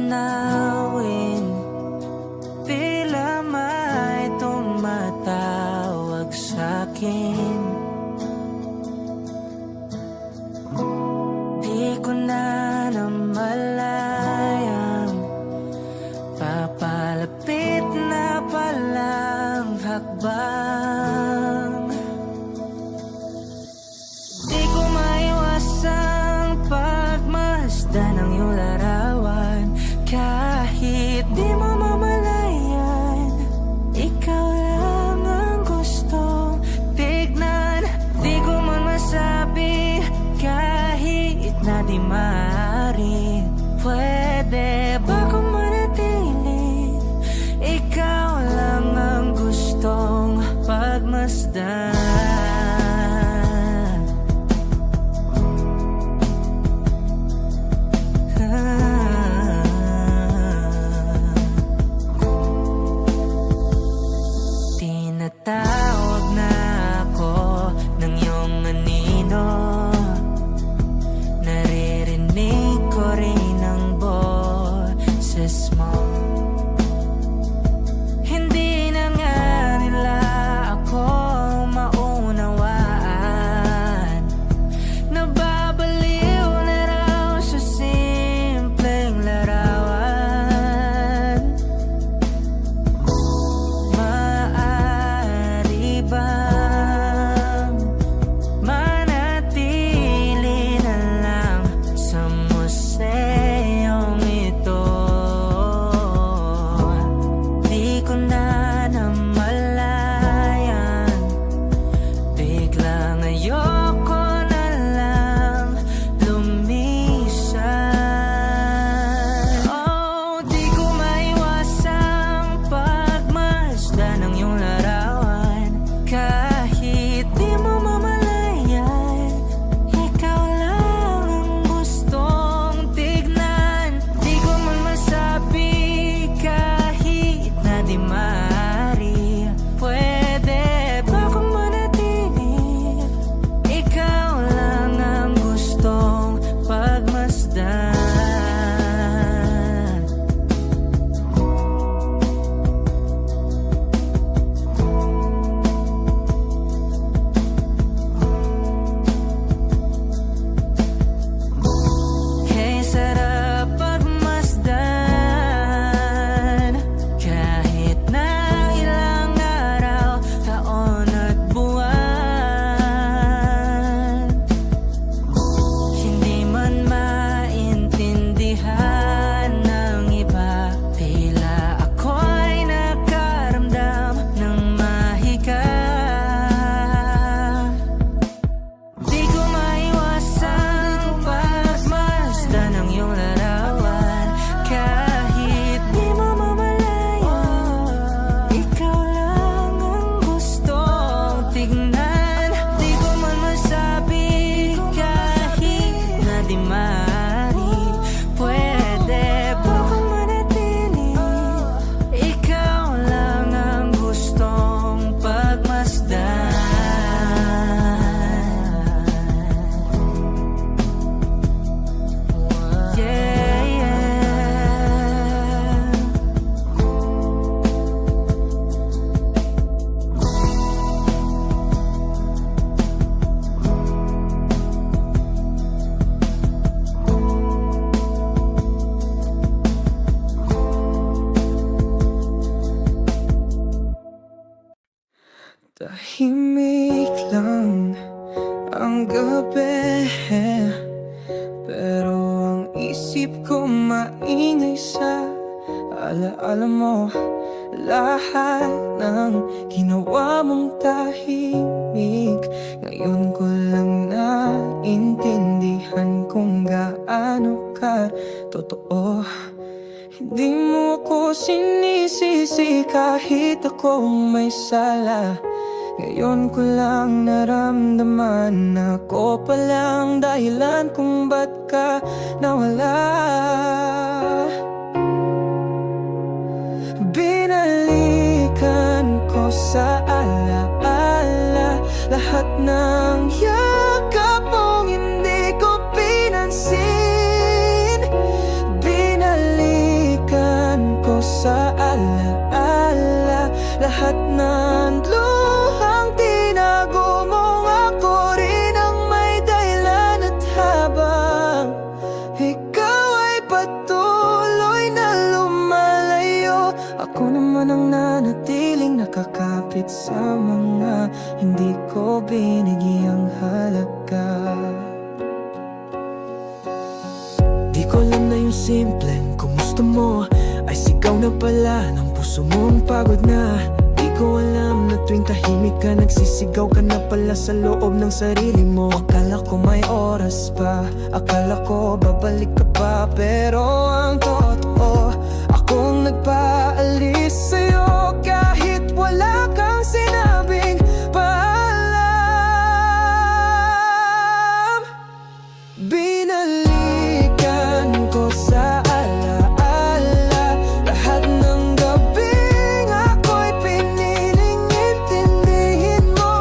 tanawin, tila may tumatawag sa'kin. Di ko na namalayang papalapit na palang hakbang. Di ko maiwasang pagmasdan ng iyong larawan. Kahit di mo mamalayan, ikaw lang ang gustong tignan. Di ko man masabi kahit na di maaari. Pwede ba kung manatili? Ikaw lang ang gustong pagmasdan. Tinatawag na ako ng iyong anino. Naririnig ko rin ang boses mo. Hindi na nga nila ako maunawaan. Nababaliw na raw sa simpleng larawan. Maaari bang manatili na lang sa museyong ito? Di ko na namalayan, biglang ayoko na lang lumisan. Oh, di ko maiwasang pagmasdan ng iyong larawan. Kahit di mo mamalayan, ikaw lang ang gustong tignan. Di ko man masabi kahit na di maaari. Pwede ba kung manatili? Ikaw lang ang gustong pagmasdan. Kay sarap pagmasdan, kahit na ilang araw, taon at buwan. Hindi man maintindihan ng iba, tila ako'y nakaramdam ng mahika. Di ko maiwasang pagmasdan ng iyong larawan. Kahit di mo mamalayan, ikaw lang ang gustong tignan. Di ko man masabi kahit na di maaari. Pwede ba kung manatili? Ikaw lang ang gustong pagmasdan. Yeah, yeah. Tahimik lang ang gabi, pero ang isip ko maingay sa alaala mo. Lahat ng ginawa mong tahimik, ngayon ko lang naintindihan kung gaano ka totoo. Hindi mo ko sinisisi kahit ako may sala. Ngayon ko lang naramdaman na ako palang dahilan kung ba't ka nawala. Binalikan ko sa alaala lahat ng yakap mong hindi ko pinansin. Binalikan bakit sa mga hindi ko binigyang halaga. Di ko alam na yung simpleng kumusta mo ay sigaw na pala ng puso mong pagod na. Di ko alam na tuwing tahimik ka nagsisigaw ka na pala sa loob ng sarili mo. Akala ko may oras pa, akala ko babalik ka pa, pero ang totoo, akong nagpaalis sa'yo kahit wala kang sinabing paalam. Binalikan ko sa alaala lahat ng gabing ako'y piniling intindihin mo.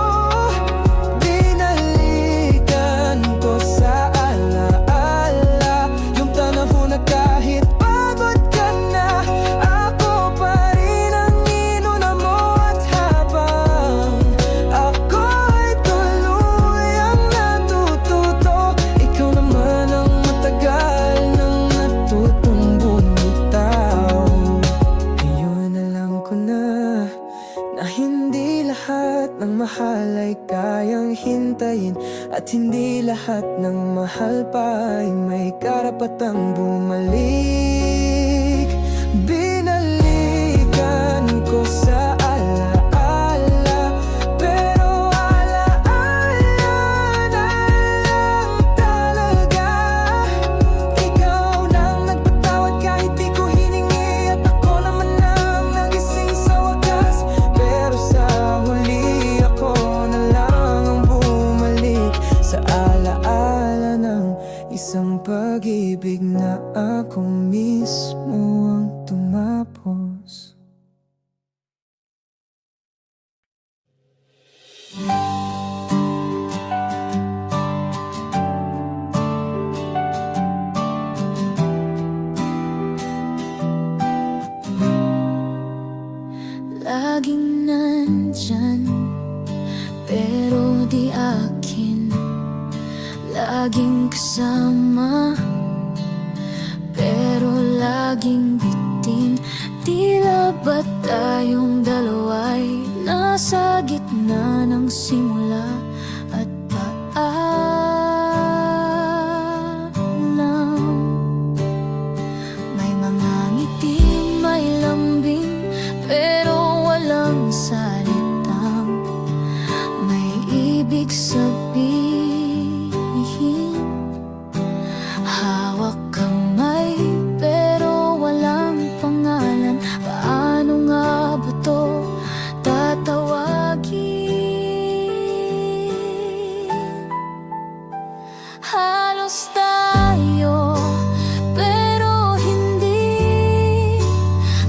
Binalikan ko sa alaala yung tanahon na kahit pagod ka na, ako pa rin ang inuna mo. At habang ako'y tuluyang natututo, ikaw naman ang matagal nang natutong bumitaw. Ngayon alam ko na hindi lahat ng mahal ay kayang hintayin, at hindi lahat ng mahal pa ay may karapatang bumalik. Binalikan ko sa alaala, pero alaala na lang talaga. Ikaw nang nagpatawad kahit di ko hiningi, at ako naman ang nagising sa wakas. Pero sa huli ako na lang ang bumalik sa alaala ng isang pag-ibig na ako mismo ang tumapos. Laging nandyan, pero di akin. Laging kasama, pero laging bitin. Tila ba tayong dalawa'y nasa gitna ng simula at paalam. May mga ngiti, may lambing, pero walang salitang may ibig sabihin. Hawak kamay, pero walang pangalan. Paano nga ba to tatawagin? Halos tayo, pero hindi.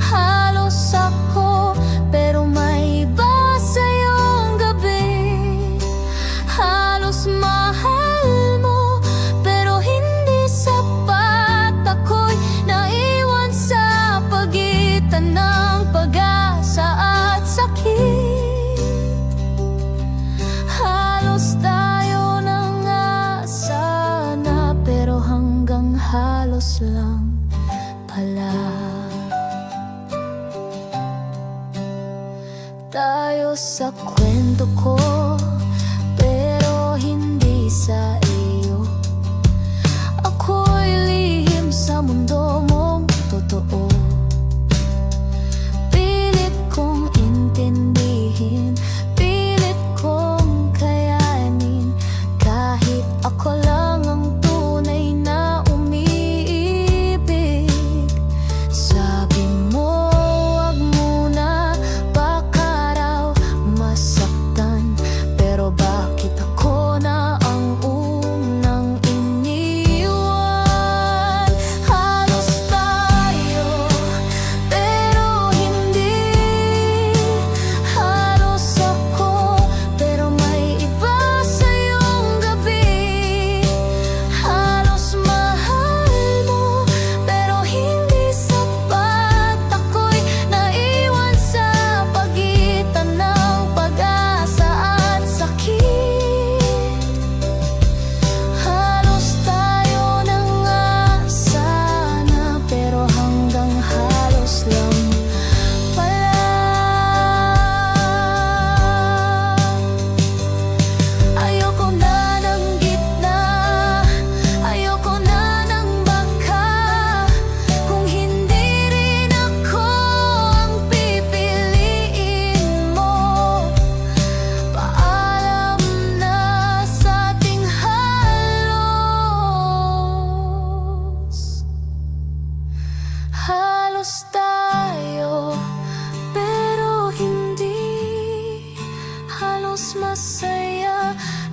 Halos ako, pero may iba sa'yong gabi. Halos mahal mo, pero hindi sapat. Ako'y naiwan sa pagitan ng pag-asa at sakit. Halos tayo na nga sana, pero hanggang halos lang pala. Tayo sa kwento ko, pero hindi sa iyo. Ako'y lihim sa mundo mong totoo. Pilit kong intindihin, pilit kong kayanin, kahit ako lang ang tunay na umiibig. Sabi mo, wag muna, baka raw masaktan.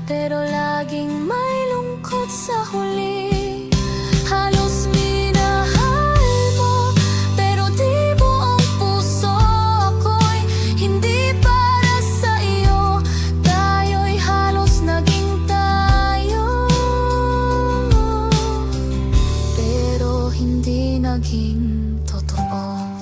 pero laging may lungkot sa huli. Halos minahal mo, pero di buong puso. Ako'y hindi para sa iyo, tayo'y halos naging tayo, pero hindi naging totoo.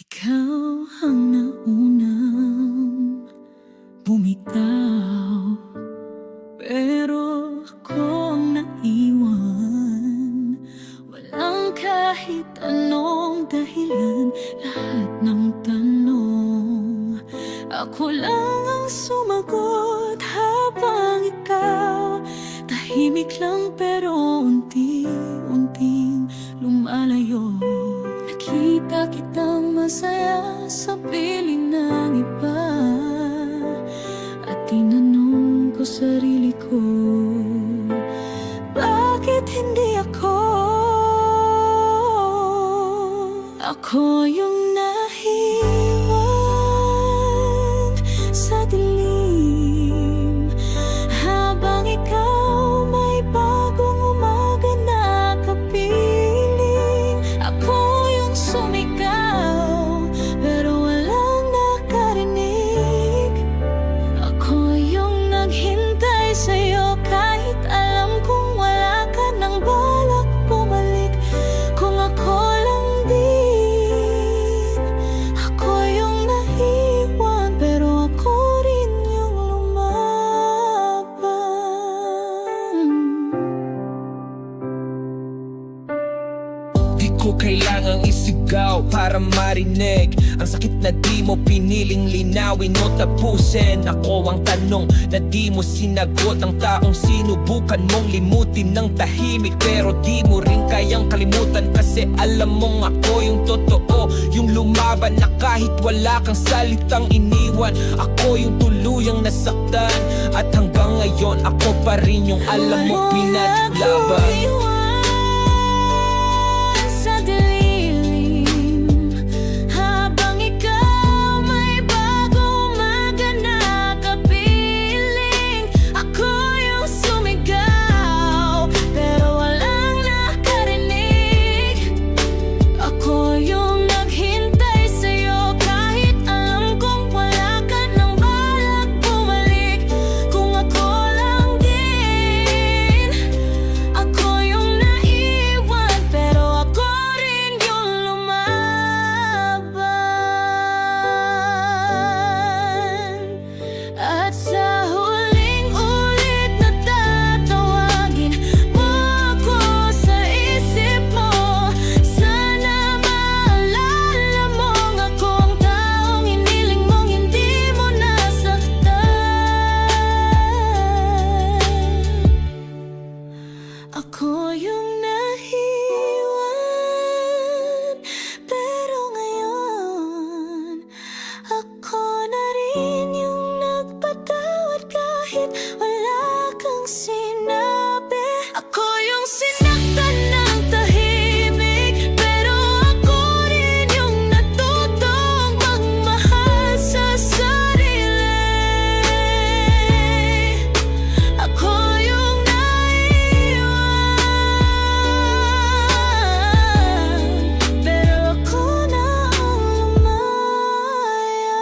Ikaw ang naunang bumitaw, pero ako ang naiwan. Walang kahit anong dahilan, lahat ng tanong ako lang ang sumagot, habang ikaw tahimik lang pero unti-unting lumalayo. Nakita kitang masaya sa piling ng iba, at tinanong ko sarili ko, bakit hindi ako? Ako yung nahiwan sa dilim, habang ikaw may bagong umaga na kapiling. Ako yung sumigaw, pero walang nakarinig. Ako yung naghintay sa'yo, kahit alam kong wala ka nang balak bumalik. Kung ako lang din, ako yung nahiwan, pero ako rin yung lumaban. Di ko kailangang isigaw para marinig ang sakit na di mo piniling linawin o tapusin. Ako ang tanong na di mo sinagot, ang taong sinubukan mong limutin ng tahimik, pero di mo rin kayang kalimutan, kasi alam mong ako yung totoo, yung lumaban na kahit wala kang salitang iniwan. Ako yung tuluyang nasaktan, at hanggang ngayon ako pa rin yung alam mo pinaglaban. Sa dilim, habang ikaw may bagong umaga na kapiling. Ako yung sumigaw, pero walang nakarinig. Ako yung naghintay sa'yo, kahit alam kong wala ka nang balak bumalik. Kung ako lang din, ako yung naiwan, pero ako rin yung lumaban. At sa huling ulit na tatawagin mo ako sa isip mo, sana maalala mong akong taong hiniling mong hindi mo nasaktan. Ako yung nahiwan, pero ngayon ako na rin yung nagpatawad, kahit wala kang sinabi. Ako yung sinaktan ng tahimik, pero ako rin yung natutong magmahal sa sarili. Ako yung naiwan, pero ako na ang lumaya.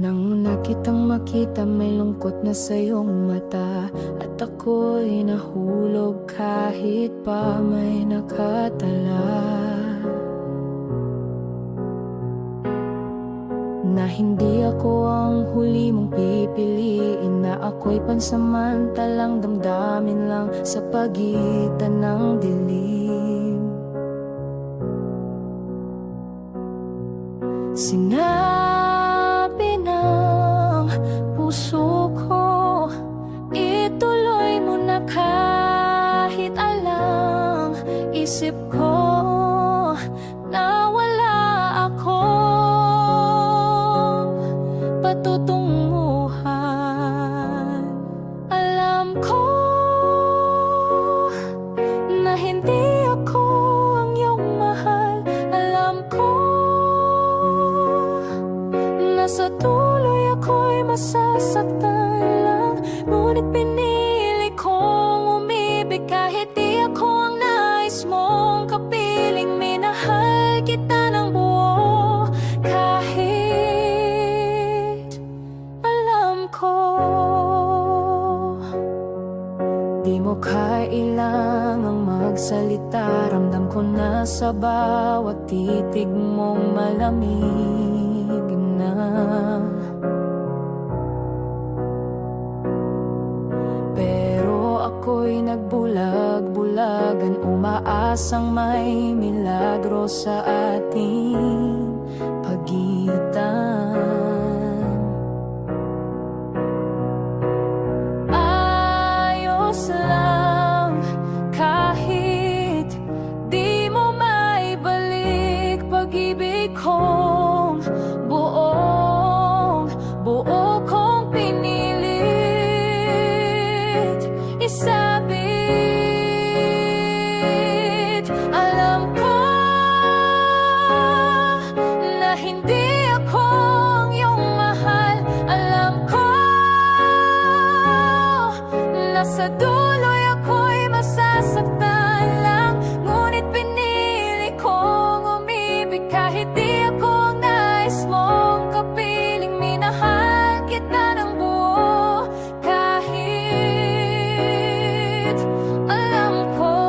Nang una kitang makita, may lungkot na sa iyong mata, at ako'y nahulog kahit pa may nakatala. Na hindi ako ang huli mong pipiliin, na ako'y pansamantalang damdamin lang sa pagitan ng dilim. Sinabi ng puso ko, ituloy mo na kahit alang isip ko na wala akong patutunguhan. Alam ko na hindi ako ang iyong mahal. Alam ko na sa tuloy ako'y masasaktan lang. Ngunit pinili kong umibig kahit di ako ang nais mong kapiling. Minahal kita ng buo kahit alam ko di mo kailangang magsalita. Ramdam ko na sa bawat titig mong malamig na. Pero ako'y nagbulag-bulagan, umaasang may milagro sa ating pagitan. Ayos lang kahit di mo maibalik pag-ibig kong buong buo kong pinilit isabit. Alam ko na hindi ako ang iyong mahal. Alam ko na sa dulo'y ako'y masasaktan lang. Ngunit pinili kong umibig kahit di ako ang nais mong kapiling. Minahal kita ng buo kahit alam ko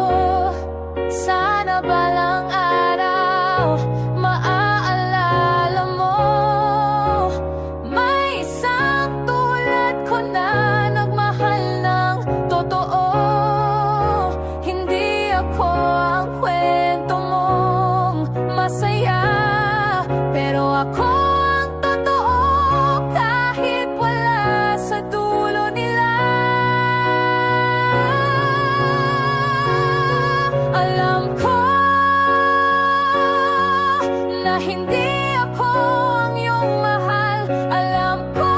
sana balang araw maaalala mo may isang tulad ko na nagmahal ng totoo. Hindi ako ang kwento mong masaya, pero ako ang totoo kahit wala sa dulo nila. Alam ko na hindi ako ang iyong mahal. Alam ko,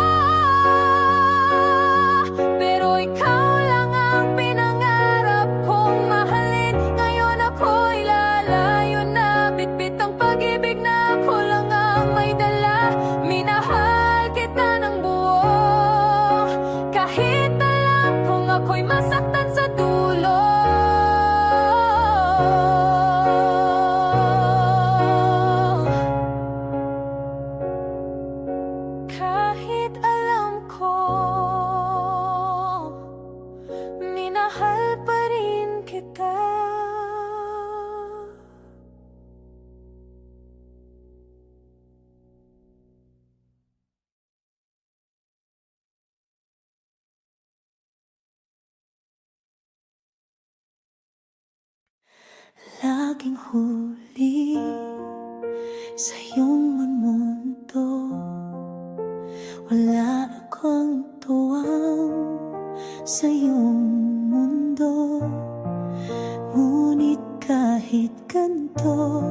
pero ikaw lang ang pinangarap kong mahalin. Ngayon ako'y lalayo na, bitbit ang pag-ibig na ako lang ang may dala. Minahal kita ng buo kahit alam kong ako'y masaktan sa dulo. Kahit alam ko, minahal pa rin kita. Laging huli sa iyong mundo, wala akong tuwang sa iyong mundo. Ngunit kahit ganito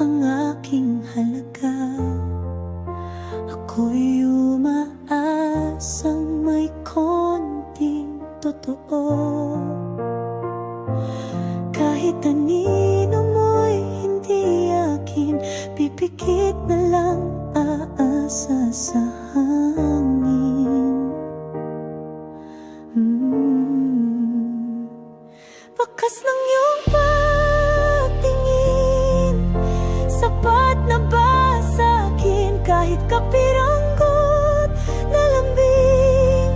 ang aking halaga, ako'y umaasang may konting totoo. Kahit anino mo'y hindi akin, pipikit na lang aasa sa hangin. Bakas ng iyong pagtingin, sapat na ba sa'kin? Kahit kapiranggot na lambing,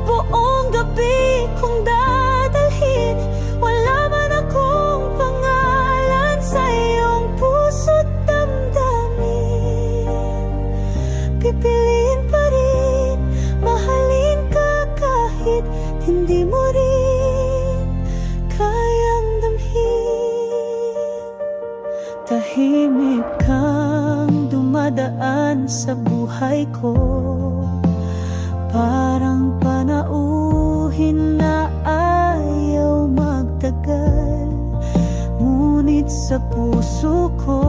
buong gabi kong dadalhin. Wala man akong pangalan sa iyong puso't damdamin, pipiliin pa rin, mahalin ka kahit hindi mo rin kayang damhin. Tahimik kang dumadaan sa buhay ko. Parang panauhin na ayaw magtagal, ngunit sa puso ko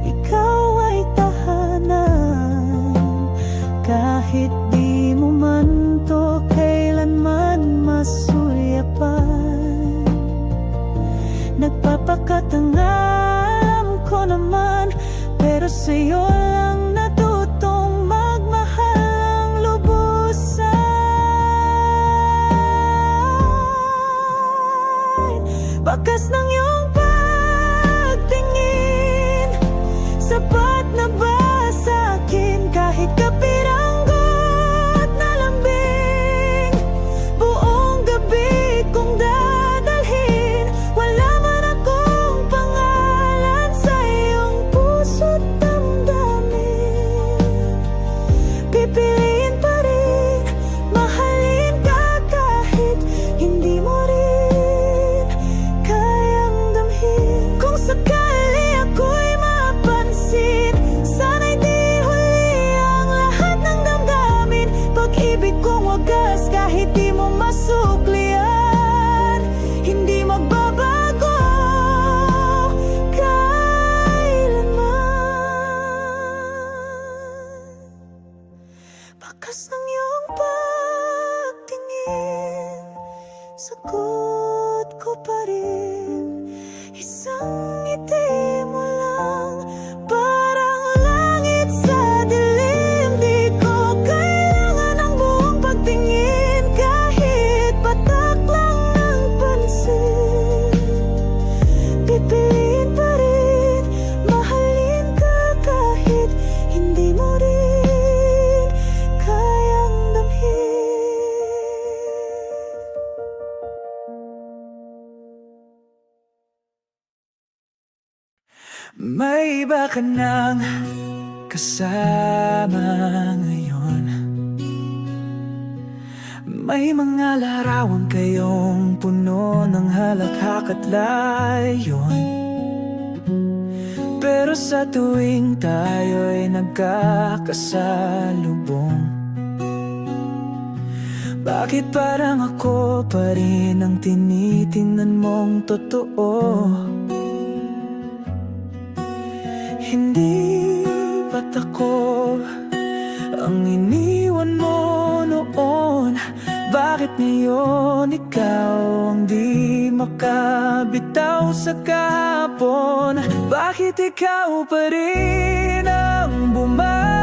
ikaw ay tahanan. Kahit di mo man to kailanman masulyapan, nagpapakatangalam ko naman, pero sa'yo lang natutong magmahal ang lubusan. Bakas ng iyong pagtingin, sapat na ba sa'kin kahit kapiranggot na lambing? Buong gabi kong dadalhin, wala man akong pangalan sa iyong puso't damdamin. Pipiliin pa rin, mahalin ka kahit hindi mo rin kayang damhin. Kung sakali ako'y mapansin, sana'y di huli ang lahat ng damdamin. Pag-ibig kong wagas kahit di mo masuklian, hindi magbabago kailanman. Bakas ng iyong pagtingin, sagot ko pa rin, isang ngiti mo lang, parang langit sa dilim. Di ko kailangan ng buong pagtingin, kahit patak lang ng pansin. Pipiliin pa rin, mahalin ka kahit hindi mo rin kayang damhin. May iba ka nang kasama ngayon. May mga larawan kayong puno ng halakhak at layon. Pero sa tuwing tayo'y nagkakasalubong, bakit parang ako pa rin ang tinitingnan mong totoo? Hindi ba't ako ang iniwan mo noon? Bakit ngayon ikaw ang di makabitaw sa kahapon? Bakit ikaw pa rin ang bumabalik?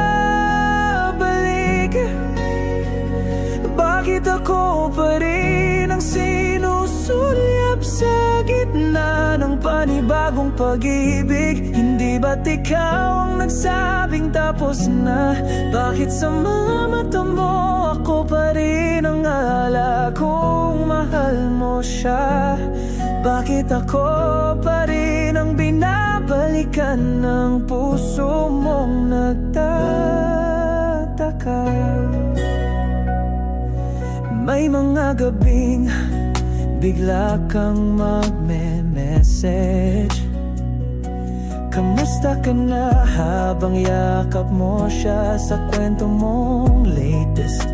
Bakit ako pa rin ang sinusulyap sa gitna ng panibagong pag-ibig? Hindi ba't ikaw ang nagsabing tapos na? Bakit sa mga mata mo ako pa rin ang ala kung mahal mo siya? Bakit ako pa rin ang binabalikan ng puso mong nagtataka? May mga gabing bigla kang magme-message, kamusta ka na, habang yakap mo siya sa kwento mong latest.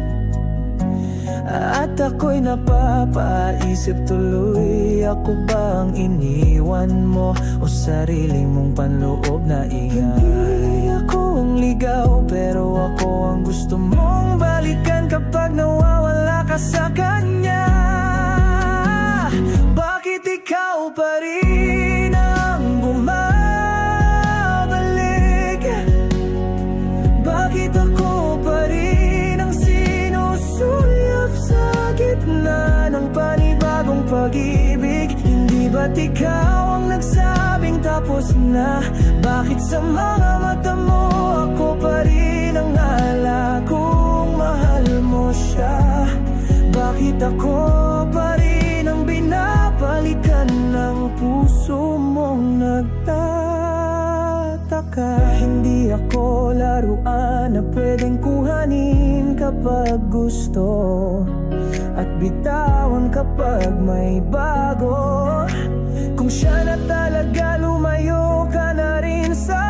At ako'y napapaisip tuloy, ako bang iniwan mo o sarili mong panloob na ingay? Hindi ako ang ligaw, pero ako ang gusto mong balikan kapag nawawala ka sa kanya. Bakit ikaw pa rin ang bumabalik? Bakit ako pa rin ang sinusulyap sa gitna ng panibagong pag-ibig? Hindi ba't ikaw ang nagsabing tapos na? Bakit sa mga mata mo ako pa rin ang ala kung mahal mo siya? Bakit ako pa rin ang binabalikan ng puso mong nagtataka? Hindi ako laruan na pwedeng kuhanin kapag gusto, at bitawan kapag may bago. Kung siya na talaga, lumayo ka na rin sa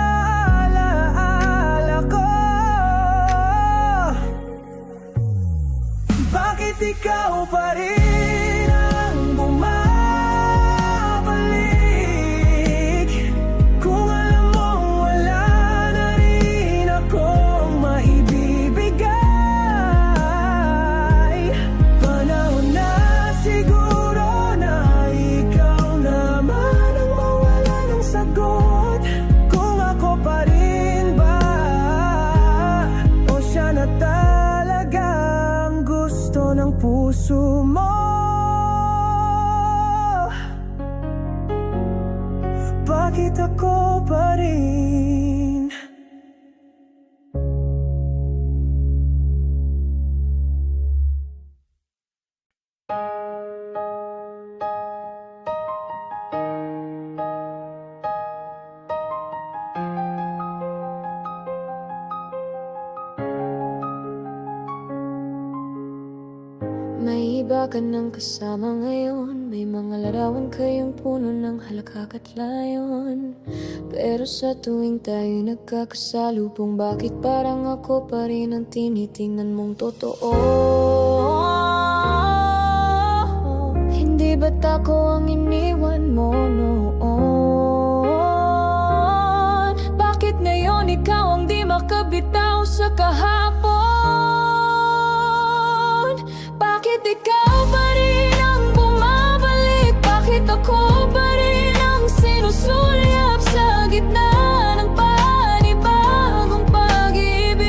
pa rin. May iba ka ng kasama ngayon, may mga larawan kayong puno ng halakak at layon. Pero sa tuwing tayo nagkakasalubong, bakit parang ako pa rin ang tinitingnan mong totoo? Hindi ba't ako ang iniwan mo noon? Bakit ngayon ikaw ang di makabitaw sa kahapon? Bakit ikaw pa rin ang bumabalik? Bakit ako pa rin ang sinusulyap sa gitna ng panibagong pag-ibig?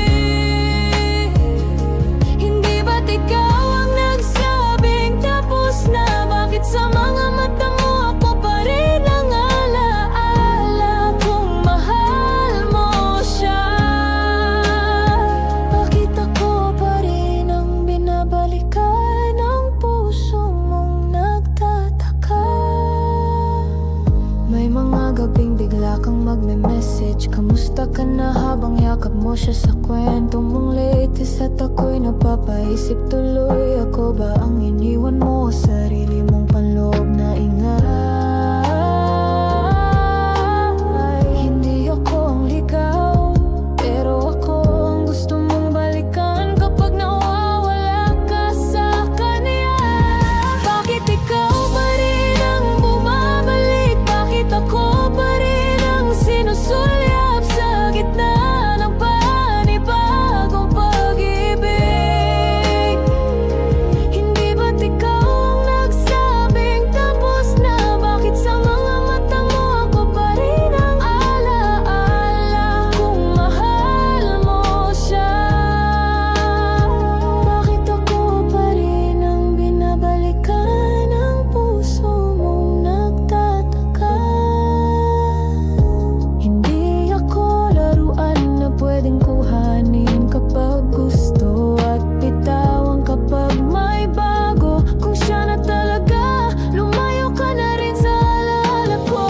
Hindi ba't ikaw ang nagsabing tapos na? Bakit sa mga mata mo ako pa rin ang alaala kung mahal mo siya? Bakit ako pa rin ang binabalikan ng puso mong nagtataka? May mga gabing bigla kang magme-message, kamusta ka na, habang yakap mo siya sa kwento mong latest. At ako'y napapaisip tuloy, ako ba ang iniwan mo? Sarili mong panloob na ingay. Hindi ako ang ligaw, pero ako ang gusto mong balikan kapag nawawala ka sa kanya. Bakit ikaw pa rin ang bumabalik? Bakit ako pa rin ang sinusulyap sa gitna ng panibagong pag-ibig? Hindi ba't ikaw ang nagsabing tapos na? Bakit sa mga mata mo ako pa rin ang alaala kung mahal mo siya? Bakit ako pa rin ang binabalikan ng puso mong nagtataka? Hindi ako laruan na pwedeng kuhanin kapag gusto at bitawan kapag may bago. Kung siya na talaga, lumayo ka na rin sa alaala ko.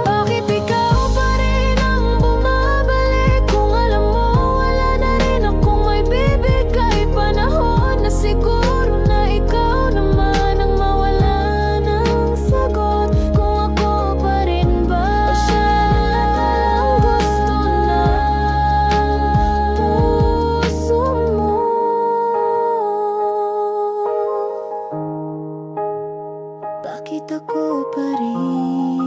Bakit ikaw pa rin ang bumabalik? Kung alam mo wala na rin akong may bibigay, panahon na siguro na ikaw naman ang mawala ng sagot. Kung ako pa rin ba o siya na gusto ng puso mo? Bakit ako pa rin